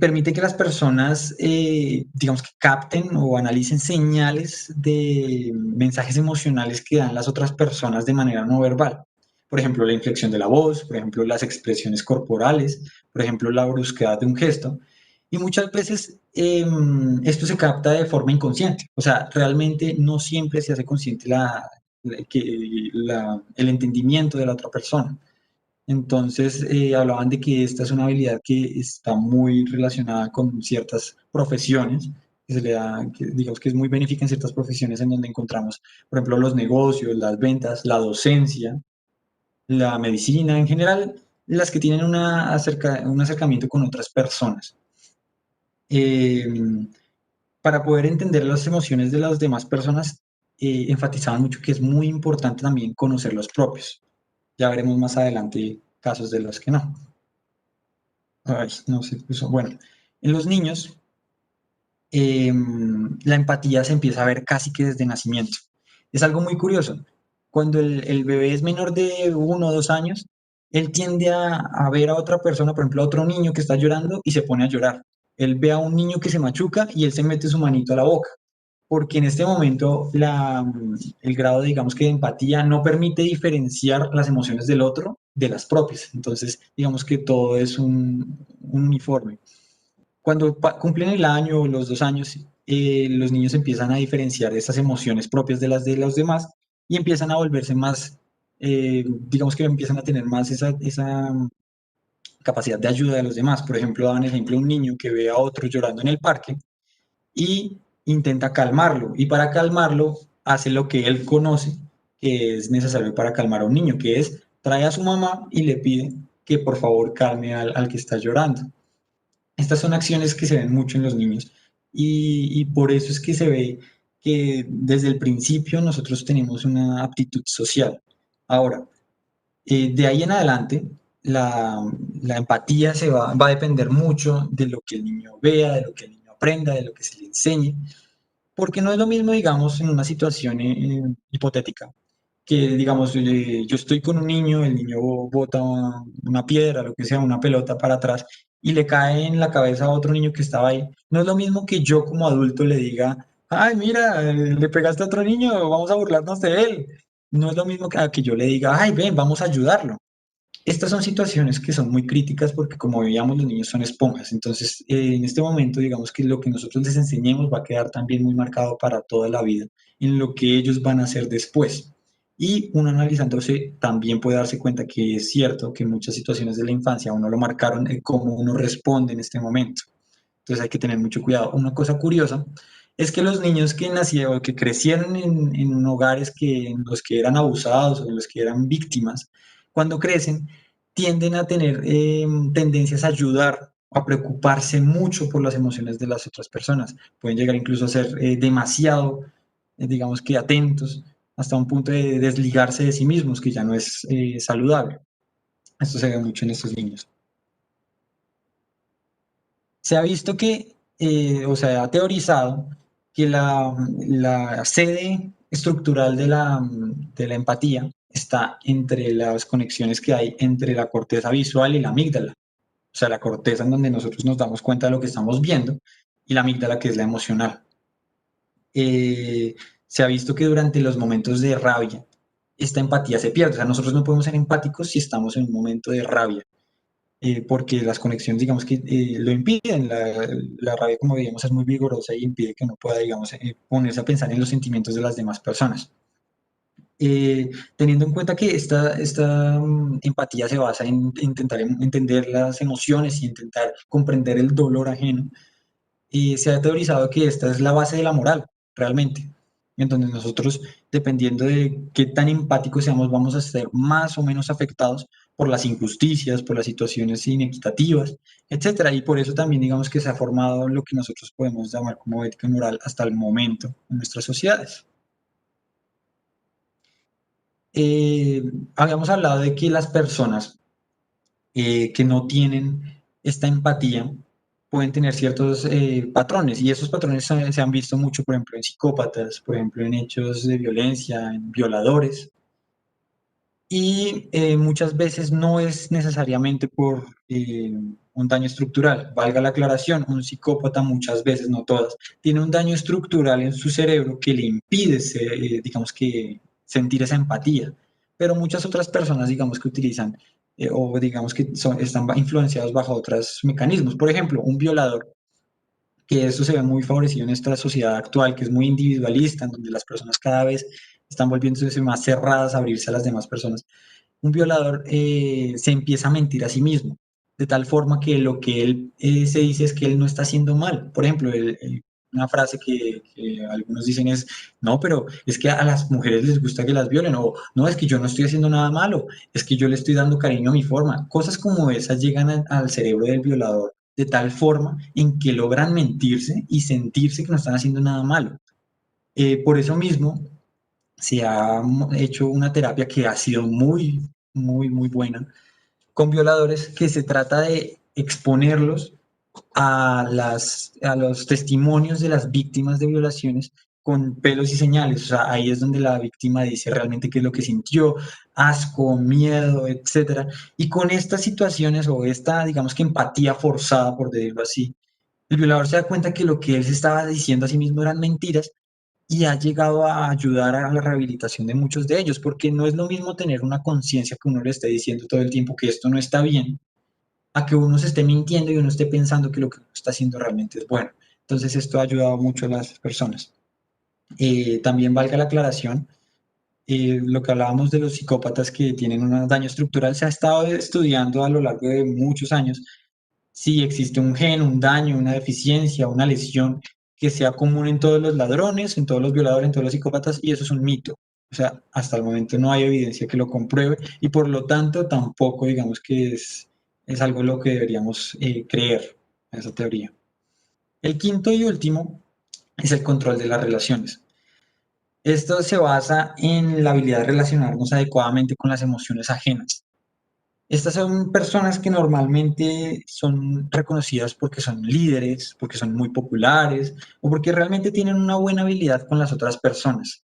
Permite que las personas, digamos que capten o analicen señales de mensajes emocionales que dan las otras personas de manera no verbal. Por ejemplo, la inflexión de la voz, por ejemplo, las expresiones corporales, por ejemplo, la brusquedad de un gesto. Y muchas veces esto se capta de forma inconsciente. O sea, realmente no siempre se hace consciente el entendimiento de la otra persona. Entonces, hablaban de que esta es una habilidad que está muy relacionada con ciertas profesiones, que se le da, que digamos que es muy benéfica en ciertas profesiones en donde encontramos, por ejemplo, los negocios, las ventas, la docencia, la medicina, en general, las que tienen un acercamiento con otras personas. Eh, para poder entender las emociones de las demás personas, enfatizaban mucho que es muy importante también conocer los propios. Ya veremos más adelante casos de los que no. Ay, no se puso. Bueno, en los niños, eh, la empatía se empieza a ver casi que desde nacimiento. Es algo muy curioso. Cuando el bebé es menor de 1 o 2 años, él tiende a ver a otra persona, por ejemplo, a otro niño que está llorando y se pone a llorar. Él ve a un niño que se machuca y él se mete su manito a la boca, porque en este momento el grado, digamos que de empatía no permite diferenciar las emociones del otro de las propias. Entonces, digamos que todo es un uniforme. Cuando cumplen el año o los 2 años, los niños empiezan a diferenciar esas emociones propias de los demás y empiezan a volverse más, digamos que empiezan a tener más esa capacidad de ayuda de los demás. Por ejemplo, daban ejemplo un niño que ve a otro llorando en el parque y intenta calmarlo. Y para calmarlo hace lo que él conoce que es necesario para calmar a un niño, que es trae a su mamá y le pide que por favor calme al que está llorando. Estas son acciones que se ven mucho en los niños y por eso es que se ve que desde el principio nosotros tenemos una aptitud social. Ahora, de ahí en adelante, la, la empatía va a depender mucho de lo que el niño vea, de lo que el niño aprenda, de lo que se le enseñe, porque no es lo mismo, digamos, en una situación hipotética, que digamos, yo estoy con un niño, el niño bota una piedra, lo que sea, una pelota para atrás, y le cae en la cabeza a otro niño que estaba ahí. No es lo mismo que yo como adulto le diga, ay, mira, le pegaste a otro niño, vamos a burlarnos de él. No es lo mismo que, a que yo le diga, ay, ven, vamos a ayudarlo. Estas son situaciones que son muy críticas porque como veíamos los niños son esponjas, entonces en este momento digamos que lo que nosotros les enseñemos va a quedar también muy marcado para toda la vida en lo que ellos van a hacer después. Y uno analizándose también puede darse cuenta que es cierto que muchas situaciones de la infancia a uno lo marcaron en cómo uno responde en este momento. Entonces hay que tener mucho cuidado. Una cosa curiosa es que los niños que nacieron o que crecieron en hogares en los que eran abusados o en los que eran víctimas, cuando crecen tienden a tener tendencias a ayudar, a preocuparse mucho por las emociones de las otras personas. Pueden llegar incluso a ser demasiado, digamos que atentos, hasta un punto de desligarse de sí mismos, que ya no es saludable. Esto se ve mucho en estos niños. Se ha visto que, o sea, ha teorizado que la sede estructural de la empatía está entre las conexiones que hay entre la corteza visual y la amígdala. O sea, la corteza en donde nosotros nos damos cuenta de lo que estamos viendo y la amígdala que es la emocional. Se ha visto que durante los momentos de rabia, esta empatía se pierde. O sea, nosotros no podemos ser empáticos si estamos en un momento de rabia porque las conexiones, digamos que lo impiden. La rabia, como digamos, es muy vigorosa y impide que uno pueda, digamos, ponerse a pensar en los sentimientos de las demás personas. Teniendo en cuenta que esta empatía se basa en intentar entender las emociones y intentar comprender el dolor ajeno, se ha teorizado que esta es la base de la moral, realmente. Entonces nosotros, dependiendo de qué tan empáticos seamos, vamos a ser más o menos afectados por las injusticias, por las situaciones inequitativas, etcétera. Y por eso también digamos que se ha formado lo que nosotros podemos llamar como ética y moral hasta el momento en nuestras sociedades. Eh, Habíamos hablado de que las personas que no tienen esta empatía pueden tener ciertos patrones y esos patrones se han visto mucho, por ejemplo, en psicópatas, por ejemplo, en hechos de violencia, en violadores y muchas veces no es necesariamente por un daño estructural. Valga la aclaración, un psicópata muchas veces, no todas, tiene un daño estructural en su cerebro que le impide, digamos que, sentir esa empatía. Pero muchas otras personas, digamos que utilizan o digamos que están influenciados bajo otros mecanismos. Por ejemplo, un violador, que eso se ve muy favorecido en esta sociedad actual, que es muy individualista, en donde las personas cada vez están volviéndose más cerradas a abrirse a las demás personas un violador se empieza a mentir a sí mismo, de tal forma que lo que él se dice es que él no está haciendo mal. Por ejemplo, una frase que algunos dicen es, no, pero es que a las mujeres les gusta que las violen, o no, es que yo no estoy haciendo nada malo, es que yo le estoy dando cariño a mi forma. Cosas como esas llegan al cerebro del violador de tal forma en que logran mentirse y sentirse que no están haciendo nada malo. Por eso mismo se ha hecho una terapia que ha sido muy, muy, muy buena con violadores, que se trata de exponerlos a los testimonios de las víctimas de violaciones con pelos y señales. O sea, ahí es donde la víctima dice realmente qué es lo que sintió, asco, miedo, etcétera. Y con estas situaciones o esta, digamos que empatía forzada, por decirlo así, el violador se da cuenta que lo que él se estaba diciendo a sí mismo eran mentiras y ha llegado a ayudar a la rehabilitación de muchos de ellos, porque no es lo mismo tener una conciencia que uno le esté diciendo todo el tiempo que esto no está bien, a que uno se esté mintiendo y uno esté pensando que lo que uno está haciendo realmente es bueno. Entonces esto ha ayudado mucho a las personas. También valga la aclaración, lo que hablábamos de los psicópatas que tienen un daño estructural, se ha estado estudiando a lo largo de muchos años si existe un gen, un daño, una deficiencia, una lesión que sea común en todos los ladrones, en todos los violadores, en todos los psicópatas, y eso es un mito. O sea, hasta el momento no hay evidencia que lo compruebe y por lo tanto tampoco digamos que es algo lo que deberíamos creer, esa teoría. El quinto y último es el control de las relaciones. Esto se basa en la habilidad de relacionarnos adecuadamente con las emociones ajenas. Estas son personas que normalmente son reconocidas porque son líderes, porque son muy populares o porque realmente tienen una buena habilidad con las otras personas.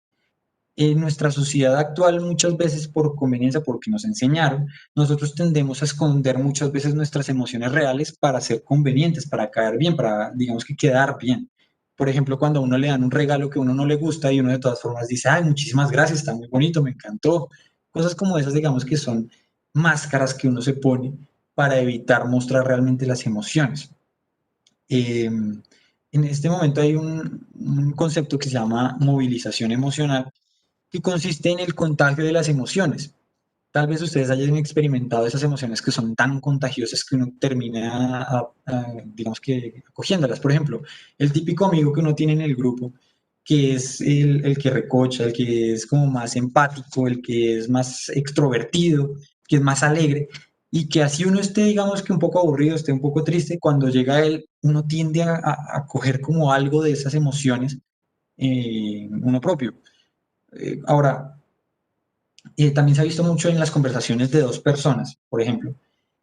En nuestra sociedad actual, muchas veces por conveniencia, porque nos enseñaron, nosotros tendemos a esconder muchas veces nuestras emociones reales para ser convenientes, para caer bien, para, digamos que quedar bien. Por ejemplo, cuando a uno le dan un regalo que a uno no le gusta y uno de todas formas dice, ay, muchísimas gracias, está muy bonito, me encantó. Cosas como esas, digamos que son máscaras que uno se pone para evitar mostrar realmente las emociones. En este momento hay un concepto que se llama movilización emocional, que consiste en el contagio de las emociones. Tal vez ustedes hayan experimentado esas emociones que son tan contagiosas que uno termina, digamos que, acogiéndolas. Por ejemplo, el típico amigo que uno tiene en el grupo, que es el que recocha, el que es como más empático, el que es más extrovertido, que es más alegre, y que así uno esté, digamos que un poco aburrido, esté un poco triste, cuando llega él, uno tiende a coger como algo de esas emociones uno propio. Ahora, también se ha visto mucho en las conversaciones de dos personas, por ejemplo,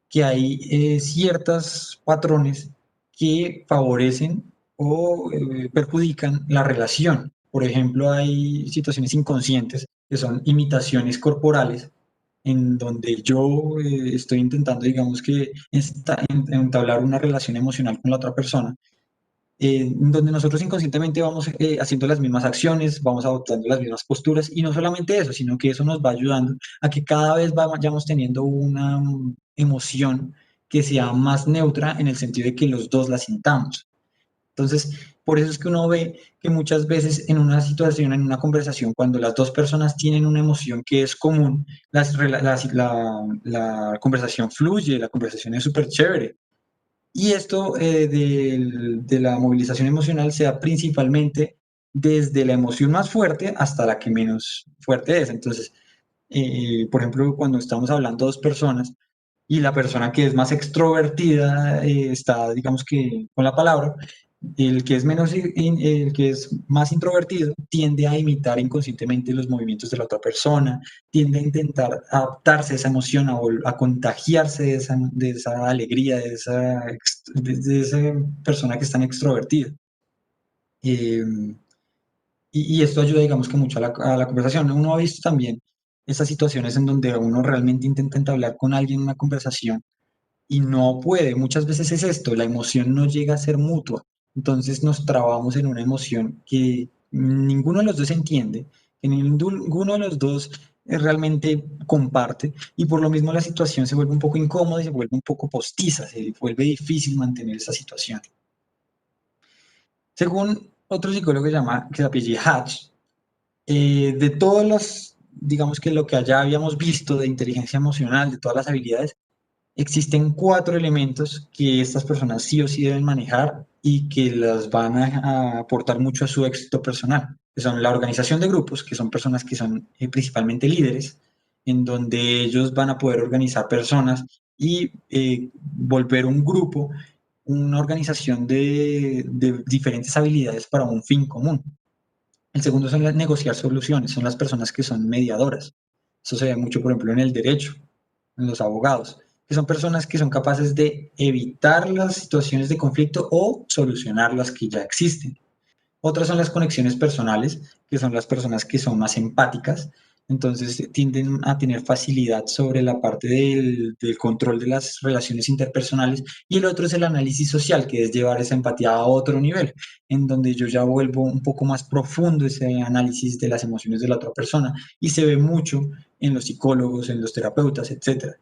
que hay ciertos patrones que favorecen o perjudican la relación. Por ejemplo, hay situaciones inconscientes que son imitaciones corporales en donde yo estoy intentando, digamos que, entablar una relación emocional con la otra persona donde nosotros inconscientemente vamos haciendo las mismas acciones, vamos adoptando las mismas posturas y no solamente eso, sino que eso nos va ayudando a que cada vez vayamos teniendo una emoción que sea más neutra en el sentido de que los dos la sintamos. Entonces, por eso es que uno ve que muchas veces en una situación, en una conversación, cuando las dos personas tienen una emoción que es común, la conversación fluye, la conversación es súper chévere. Y esto de la movilización emocional se da principalmente desde la emoción más fuerte hasta la que menos fuerte es. Entonces, por ejemplo, cuando estamos hablando dos personas y la persona que es más extrovertida está, digamos que, con la palabra, el que es el que es más introvertido tiende a imitar inconscientemente los movimientos de la otra persona, tiende a intentar adaptarse a esa emoción, a contagiarse de esa alegría, de esa persona que es tan extrovertida. Eh, y esto ayuda, digamos que mucho a la conversación. Uno ha visto también esas situaciones en donde uno realmente intenta entablar con alguien una conversación y no puede. Muchas veces es esto, la emoción no llega a ser mutua. Entonces nos trabamos en una emoción que ninguno de los dos entiende, que ninguno de los dos realmente comparte y por lo mismo la situación se vuelve un poco incómoda y se vuelve un poco postiza, se vuelve difícil mantener esa situación. Según otro psicólogo que se apellida Hatch, de todos digamos que lo que allá habíamos visto de inteligencia emocional, de todas las habilidades, existen 4 elementos que estas personas sí o sí deben manejar y que las van a aportar mucho a su éxito personal, que son la organización de grupos, que son personas que son principalmente líderes, en donde ellos van a poder organizar personas y volver un grupo una organización de diferentes habilidades para un fin común. El segundo son las negociar soluciones, son las personas que son mediadoras. Eso se ve mucho, por ejemplo, en el derecho, en los abogados, que son personas que son capaces de evitar las situaciones de conflicto o solucionar las que ya existen. Otras son las conexiones personales, que son las personas que son más empáticas, entonces tienden a tener facilidad sobre la parte del control de las relaciones interpersonales. Y el otro es el análisis social, que es llevar esa empatía a otro nivel, en donde yo ya vuelvo un poco más profundo ese análisis de las emociones de la otra persona y se ve mucho en los psicólogos, en los terapeutas, etcétera.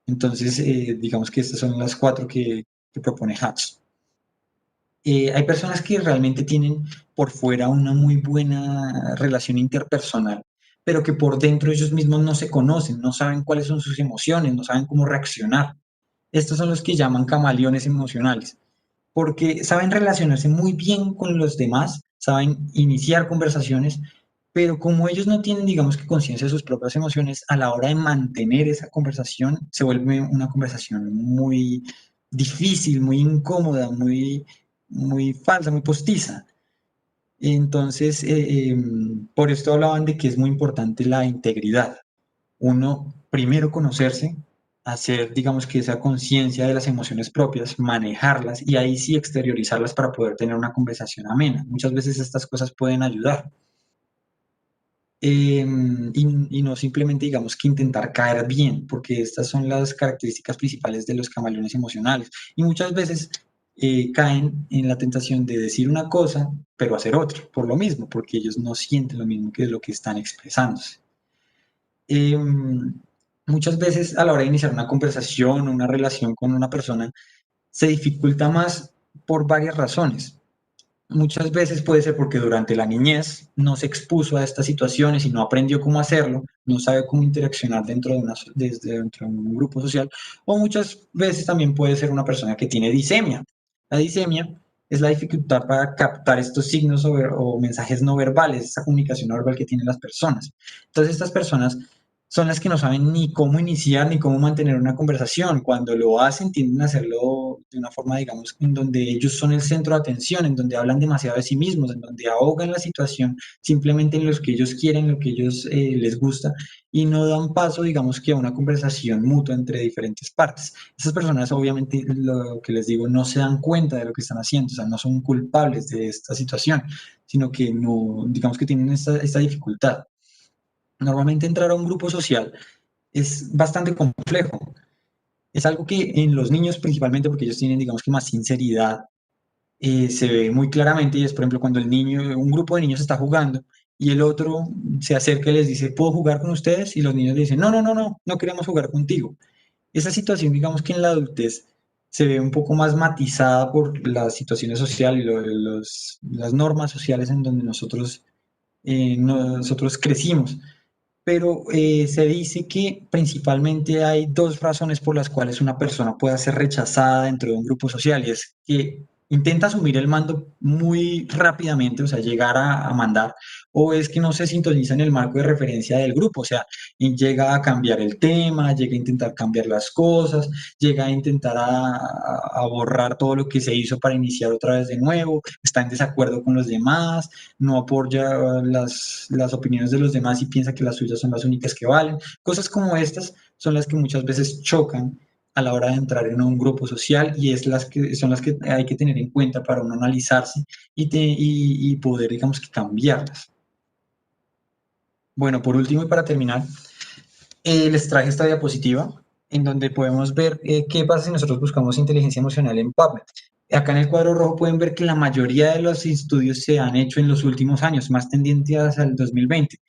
Entonces, digamos que estas son las 4 que propone Hatch. Hay personas que realmente tienen por fuera una muy buena relación interpersonal, pero que por dentro ellos mismos no se conocen, no saben cuáles son sus emociones, no saben cómo reaccionar. Estos son los que llaman camaleones emocionales, porque saben relacionarse muy bien con los demás, saben iniciar conversaciones, pero como ellos no tienen, digamos que conciencia de sus propias emociones, a la hora de mantener esa conversación, se vuelve una conversación muy difícil, muy incómoda, muy falsa, muy postiza. Entonces, por esto hablaban de que es muy importante la integridad. Uno, primero conocerse, hacer, digamos que esa conciencia de las emociones propias, manejarlas y ahí sí exteriorizarlas para poder tener una conversación amena. Muchas veces estas cosas pueden ayudar. Y no simplemente digamos que intentar caer bien, porque estas son las características principales de los camaleones emocionales. Y muchas veces caen en la tentación de decir una cosa, pero hacer otra, por lo mismo, porque ellos no sienten lo mismo que lo que están expresándose. Eh, Muchas veces a la hora de iniciar una conversación, una relación con una persona, se dificulta más por varias razones. Muchas veces puede ser porque durante la niñez no se expuso a estas situaciones y no aprendió cómo hacerlo, no sabe cómo interaccionar desde dentro de un grupo social, o muchas veces también puede ser una persona que tiene disemia. La disemia es la dificultad para captar estos signos o mensajes no verbales, esa comunicación no verbal que tienen las personas. Entonces estas personas son las que no saben ni cómo iniciar ni cómo mantener una conversación. Cuando lo hacen, tienden a hacerlo de una forma, digamos, en donde ellos son el centro de atención, en donde hablan demasiado de sí mismos, en donde ahogan la situación simplemente en lo que ellos quieren, en lo que ellos les gusta, y no dan paso, digamos, que a una conversación mutua entre diferentes partes. Esas personas, obviamente, lo que les digo, no se dan cuenta de lo que están haciendo, o sea, no son culpables de esta situación, sino que no, digamos que tienen esta dificultad. Normalmente entrar a un grupo social es bastante complejo. Es algo que en los niños principalmente, porque ellos tienen, digamos que más sinceridad, se ve muy claramente y es, por ejemplo, cuando un grupo de niños está jugando y el otro se acerca y les dice, ¿puedo jugar con ustedes? Y los niños le dicen, no, no, no, no, no queremos jugar contigo. Esa situación, digamos que en la adultez se ve un poco más matizada por las situaciones sociales y las normas sociales en donde nosotros crecimos, pero se dice que principalmente hay 2 razones por las cuales una persona puede ser rechazada dentro de un grupo social, y es que intenta asumir el mando muy rápidamente, o sea, llegar a mandar, o es que no se sintoniza en el marco de referencia del grupo, o sea, y llega a cambiar el tema, llega a intentar cambiar las cosas, llega a intentar a borrar todo lo que se hizo para iniciar otra vez de nuevo, está en desacuerdo con los demás, no apoya las opiniones de los demás y piensa que las suyas son las únicas que valen. Cosas como estas son las que muchas veces chocan a la hora de entrar en un grupo social y son las que hay que tener en cuenta para uno analizarse y poder, digamos, que cambiarlas. Bueno, por último y para terminar, les traje esta diapositiva en donde podemos ver qué pasa si nosotros buscamos inteligencia emocional en PubMed. Acá en el cuadro rojo pueden ver que la mayoría de los estudios se han hecho en los últimos años, más tendientes al 2020.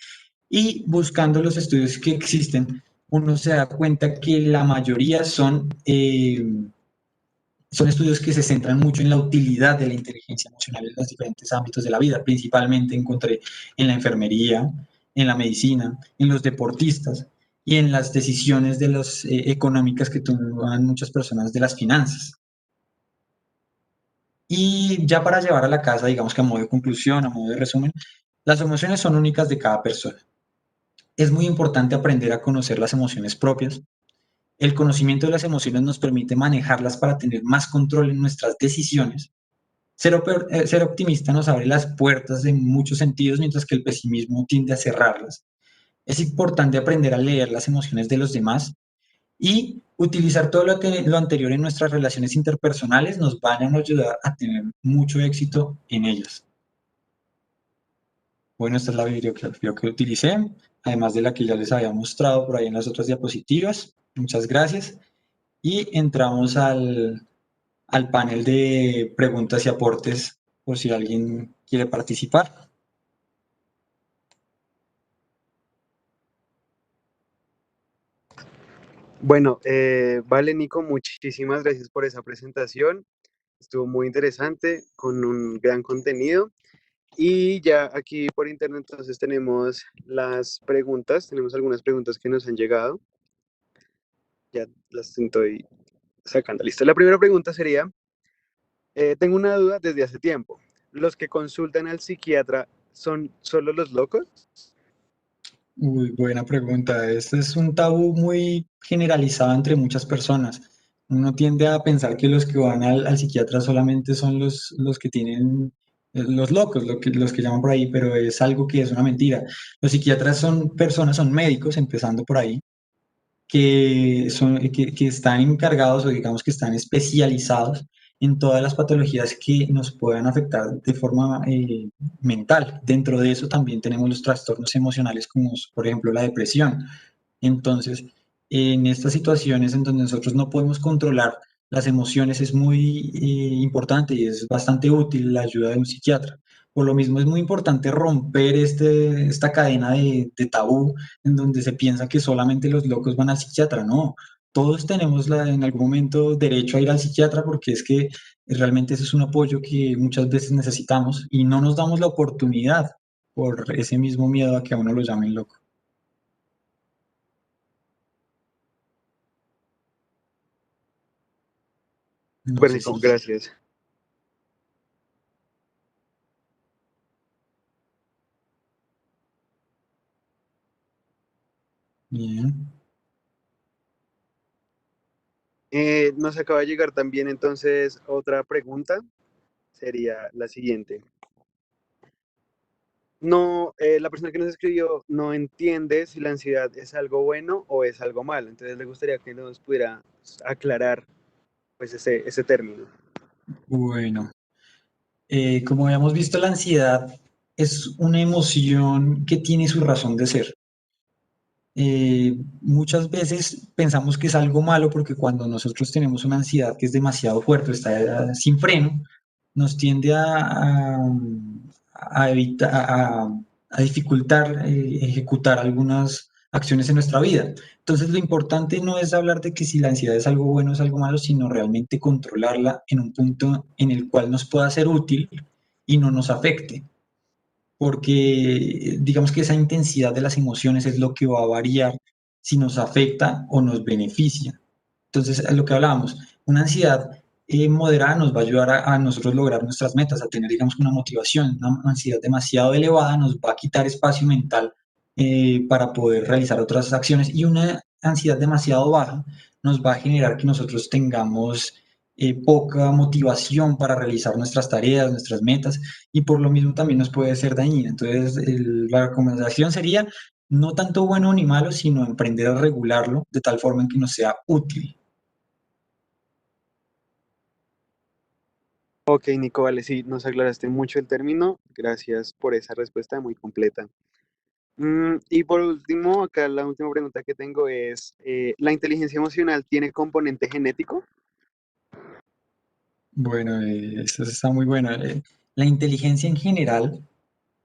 Y buscando los estudios que existen, uno se da cuenta que la mayoría son estudios que se centran mucho en la utilidad de la inteligencia emocional en los diferentes ámbitos de la vida. Principalmente encontré en la enfermería, en la medicina, en los deportistas y en las decisiones de las económicas que toman muchas personas de las finanzas. Y ya para llevar a la casa, digamos que a modo de conclusión, a modo de resumen, las emociones son únicas de cada persona. Es muy importante aprender a conocer las emociones propias. El conocimiento de las emociones nos permite manejarlas para tener más control en nuestras decisiones. Ser optimista nos abre las puertas en muchos sentidos, mientras que el pesimismo tiende a cerrarlas. Es importante aprender a leer las emociones de los demás y utilizar todo lo anterior en nuestras relaciones interpersonales nos van a ayudar a tener mucho éxito en ellas. Bueno, esta es la bibliografía que utilicé, además de la que ya les había mostrado por ahí en las otras diapositivas. Muchas gracias. Y entramos al panel de preguntas y aportes por si alguien quiere participar. Bueno, vale, Nico, muchísimas gracias por esa presentación. Estuvo muy interesante, con un gran contenido. Y ya aquí por internet entonces tenemos las preguntas, tenemos algunas preguntas que nos han llegado. Ya las estoy sacando. Listo. La primera pregunta sería, tengo una duda desde hace tiempo. ¿Los que consultan al psiquiatra son solo los locos? Uy, buena pregunta. Este es un tabú muy generalizado entre muchas personas. Uno tiende a pensar que los que van al psiquiatra solamente son los que tienen, los locos, los que llaman por ahí, pero es algo que es una mentira. Los psiquiatras son personas, son médicos, empezando por ahí, que están encargados o digamos que están especializados en todas las patologías que nos puedan afectar de forma mental. Dentro de eso también tenemos los trastornos emocionales como por ejemplo la depresión. Entonces, en estas situaciones en donde nosotros no podemos controlar las emociones es muy importante y es bastante útil la ayuda de un psiquiatra. Por lo mismo es muy importante romper esta cadena de tabú en donde se piensa que solamente los locos van al psiquiatra. No, todos tenemos en algún momento derecho a ir al psiquiatra porque es que realmente ese es un apoyo que muchas veces necesitamos y no nos damos la oportunidad por ese mismo miedo a que a uno lo llamen loco. No Bueno, sé Nico, si... gracias. Bien. Nos acaba de llegar también entonces otra pregunta, sería la siguiente. No, la persona que nos escribió no entiende si la ansiedad es algo bueno o es algo malo, entonces le gustaría que nos pudiera aclarar pues ese término. Bueno, como habíamos visto, la ansiedad es una emoción que tiene su razón de ser. Muchas veces pensamos que es algo malo porque cuando nosotros tenemos una ansiedad que es demasiado fuerte, está sin freno, nos tiende a dificultar ejecutar algunas acciones en nuestra vida. Entonces, lo importante no es hablar de que si la ansiedad es algo bueno o es algo malo, sino realmente controlarla en un punto en el cual nos pueda ser útil y no nos afecte porque digamos que esa intensidad de las emociones es lo que va a variar si nos afecta o nos beneficia. Entonces, es lo que hablábamos, una ansiedad moderada nos va a ayudar a nosotros lograr nuestras metas, a tener, digamos, una motivación. Una ansiedad demasiado elevada nos va a quitar espacio mental para poder realizar otras acciones y una ansiedad demasiado baja nos va a generar que nosotros tengamos poca motivación para realizar nuestras tareas, nuestras metas y por lo mismo también nos puede ser dañina. Entonces, la recomendación sería no tanto bueno ni malo, sino emprender a regularlo de tal forma en que nos sea útil. Ok, Nico, vale, sí, nos aclaraste mucho el término. Gracias por esa respuesta muy completa. Y por último, acá la última pregunta que tengo es, ¿la inteligencia emocional tiene componente genético? Bueno, esto está muy bueno. La inteligencia en general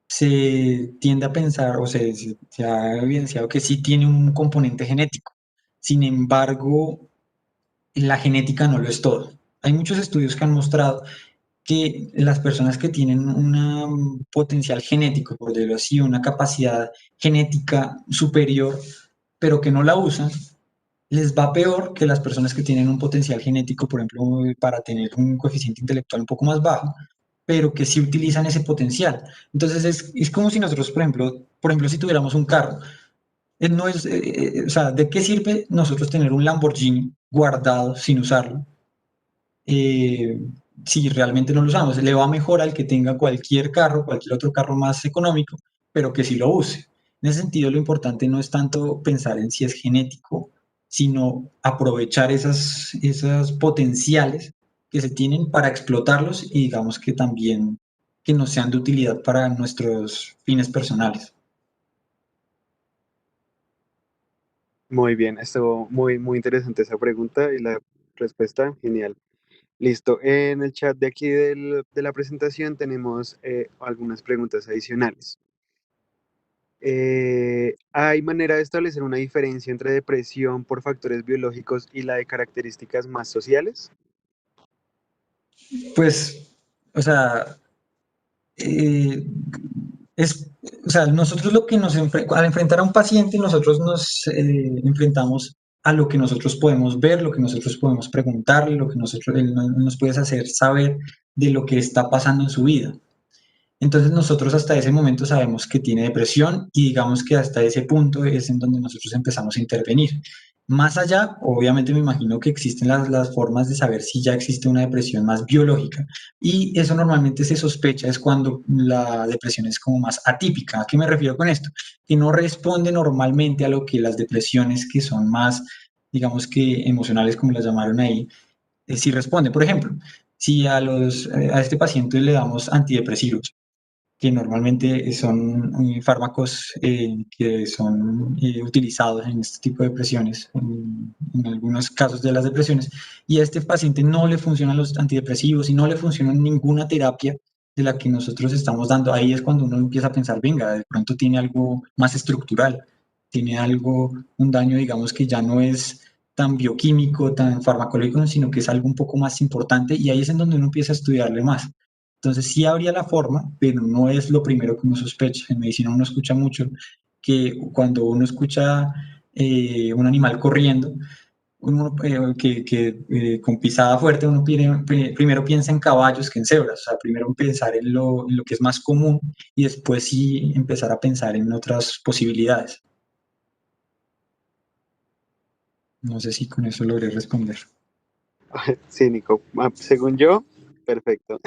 se tiende a pensar o se ha evidenciado que sí tiene un componente genético. Sin embargo, la genética no lo es todo. Hay muchos estudios que han mostrado que las personas que tienen un potencial genético, por decirlo así, una capacidad genética superior, pero que no la usan, les va peor que las personas que tienen un potencial genético, por ejemplo, para tener un coeficiente intelectual un poco más bajo, pero que sí utilizan ese potencial. Entonces es como si nosotros, por ejemplo, si tuviéramos un carro, no es, o sea, ¿de qué sirve nosotros tener un Lamborghini guardado sin usarlo? eh, si realmente no lo usamos. Le va mejor al que tenga cualquier carro, cualquier otro carro más económico, pero que sí lo use. En ese sentido, lo importante no es tanto pensar en si es genético, sino aprovechar esas potenciales que se tienen para explotarlos y digamos que también que nos sean de utilidad para nuestros fines personales. Muy bien, estuvo muy interesante esa pregunta y la respuesta, genial. Listo, en el chat de aquí de la presentación tenemos algunas preguntas adicionales. ¿Hay manera de establecer una diferencia entre depresión por factores biológicos y la de características más sociales? Pues, o sea, eh, es, o sea, nosotros lo que al enfrentar a un paciente, nosotros nos enfrentamos a lo que nosotros podemos ver, lo que nosotros podemos preguntarle, lo que él nos puede hacer saber de lo que está pasando en su vida. Entonces nosotros hasta ese momento sabemos que tiene depresión y digamos que hasta ese punto es en donde nosotros empezamos a intervenir. Más allá, obviamente me imagino que existen las formas de saber si ya existe una depresión más biológica y eso normalmente se sospecha es cuando la depresión es como más atípica. ¿A qué me refiero con esto? Que no responde normalmente a lo que las depresiones que son más, digamos que emocionales, como las llamaron ahí, sí responde. Por ejemplo, si a este paciente le damos antidepresivos, que normalmente son fármacos que son utilizados en este tipo de depresiones, en algunos casos de las depresiones, y a este paciente no le funcionan los antidepresivos y no le funciona ninguna terapia de la que nosotros estamos dando. Ahí es cuando uno empieza a pensar, venga, de pronto tiene algo más estructural, tiene algo, un daño, digamos, que ya no es tan bioquímico, tan farmacológico, sino que es algo un poco más importante y ahí es en donde uno empieza a estudiarle más. Entonces sí habría la forma, pero no es lo primero que uno sospecha. En medicina uno escucha mucho que cuando uno escucha un animal corriendo, con pisada fuerte, uno primero piensa en caballos que en cebras, o sea, primero pensar en lo que es más común y después sí empezar a pensar en otras posibilidades. No sé si con eso logré responder. Sí, Nico, según yo, perfecto.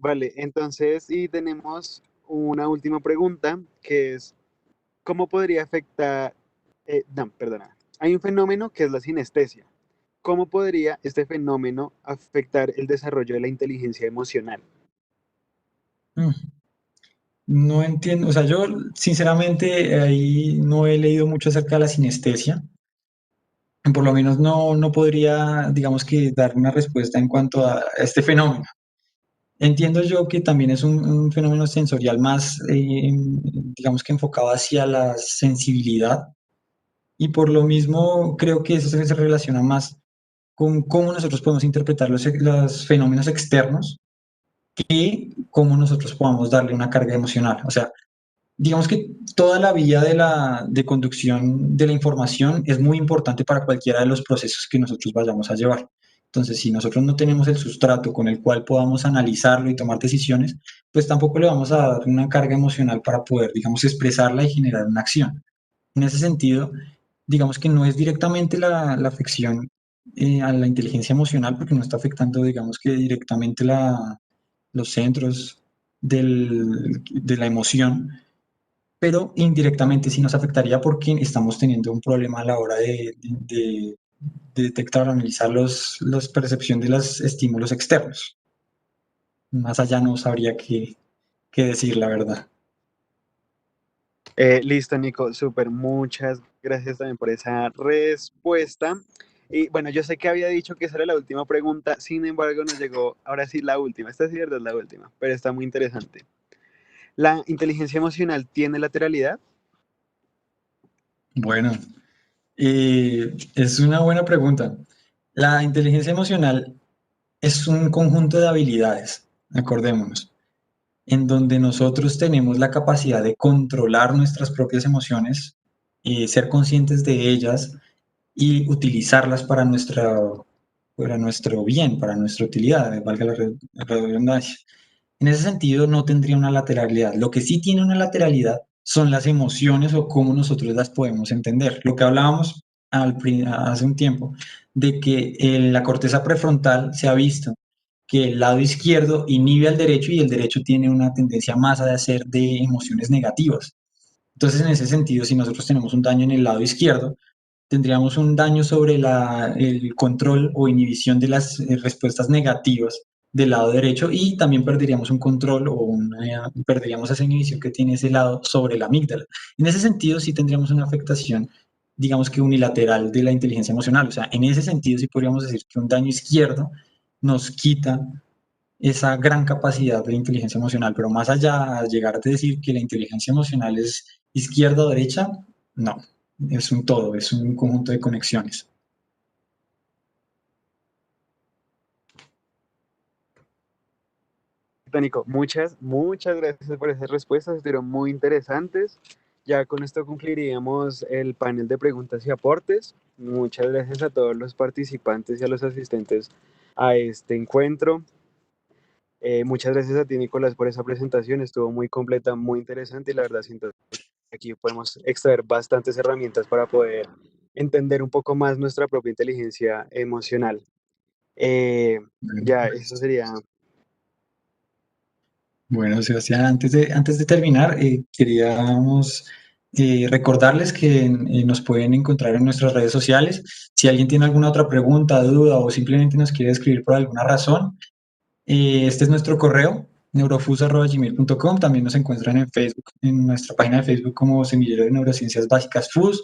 Vale, entonces, y tenemos una última pregunta que es, ¿cómo podría afectar, no, perdona, hay un fenómeno que es la sinestesia. ¿Cómo podría este fenómeno afectar el desarrollo de la inteligencia emocional? Mm, No entiendo, o sea, yo sinceramente ahí no he leído mucho acerca de la sinestesia. Por lo menos no podría, digamos que, dar una respuesta en cuanto a este fenómeno. Entiendo yo que también es un fenómeno sensorial más, digamos que enfocado hacia la sensibilidad y por lo mismo creo que eso se relaciona más con cómo nosotros podemos interpretar los fenómenos externos que cómo nosotros podamos darle una carga emocional. O sea, digamos que toda la vía de conducción de la información es muy importante para cualquiera de los procesos que nosotros vayamos a llevar. Entonces, si nosotros no tenemos el sustrato con el cual podamos analizarlo y tomar decisiones, pues tampoco le vamos a dar una carga emocional para poder, digamos, expresarla y generar una acción. En ese sentido, digamos que no es directamente la afección a la inteligencia emocional, porque no está afectando, digamos que directamente los centros de la emoción, pero indirectamente sí nos afectaría porque estamos teniendo un problema a la hora de detectar o analizar los percepción de los estímulos externos. Más allá no sabría qué decir, la verdad. Listo, Nico, súper, muchas gracias también por esa respuesta. Y bueno, yo sé que había dicho que esa era la última pregunta, sin embargo nos llegó ahora sí la última. Esta sí es verdad la última, pero está muy interesante. ¿La inteligencia emocional tiene lateralidad? Bueno, es una buena pregunta. La inteligencia emocional es un conjunto de habilidades, acordémonos, en donde nosotros tenemos la capacidad de controlar nuestras propias emociones, ser conscientes de ellas y utilizarlas para nuestro bien, para nuestra utilidad, valga la redundancia. En ese sentido, no tendría una lateralidad. Lo que sí tiene una lateralidad son las emociones o cómo nosotros las podemos entender. Lo que hablábamos hace un tiempo, de que en la corteza prefrontal se ha visto que el lado izquierdo inhibe al derecho y el derecho tiene una tendencia más a hacer de emociones negativas. Entonces, en ese sentido, si nosotros tenemos un daño en el lado izquierdo, tendríamos un daño sobre el control o inhibición de las respuestas negativas del lado derecho y también perderíamos un control perderíamos esa inhibición que tiene ese lado sobre la amígdala. En ese sentido, sí tendríamos una afectación, digamos que unilateral de la inteligencia emocional. O sea, en ese sentido, sí podríamos decir que un daño izquierdo nos quita esa gran capacidad de inteligencia emocional, pero más allá de llegar a decir que la inteligencia emocional es izquierda o derecha, no, es un todo, es un conjunto de conexiones. Nico, muchas gracias por esas respuestas, estuvieron muy interesantes. Ya con esto concluiríamos el panel de preguntas y aportes. Muchas gracias a todos los participantes y a los asistentes a este encuentro. Muchas gracias a ti, Nicolás, por esa presentación. Estuvo muy completa, muy interesante y la verdad siento que aquí podemos extraer bastantes herramientas para poder entender un poco más nuestra propia inteligencia emocional. Ya, eso sería. Bueno, Sebastián, antes de terminar, queríamos recordarles que nos pueden encontrar en nuestras redes sociales. Si alguien tiene alguna otra pregunta, duda o simplemente nos quiere escribir por alguna razón, este es nuestro correo, neurofus@gmail.com. También nos encuentran en Facebook, en nuestra página de Facebook como Semillero de Neurociencias Básicas FUS,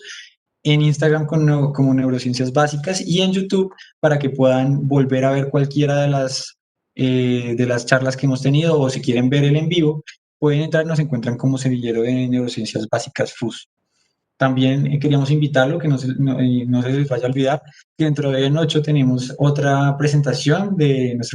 en Instagram como Neurociencias Básicas y en YouTube para que puedan volver a ver cualquiera de las charlas que hemos tenido o si quieren ver el en vivo, pueden entrar, nos encuentran como Semillero de Neurociencias Básicas FUS. También queríamos invitarlo, que no se les vaya a olvidar, que dentro de 8 tenemos otra presentación de nuestro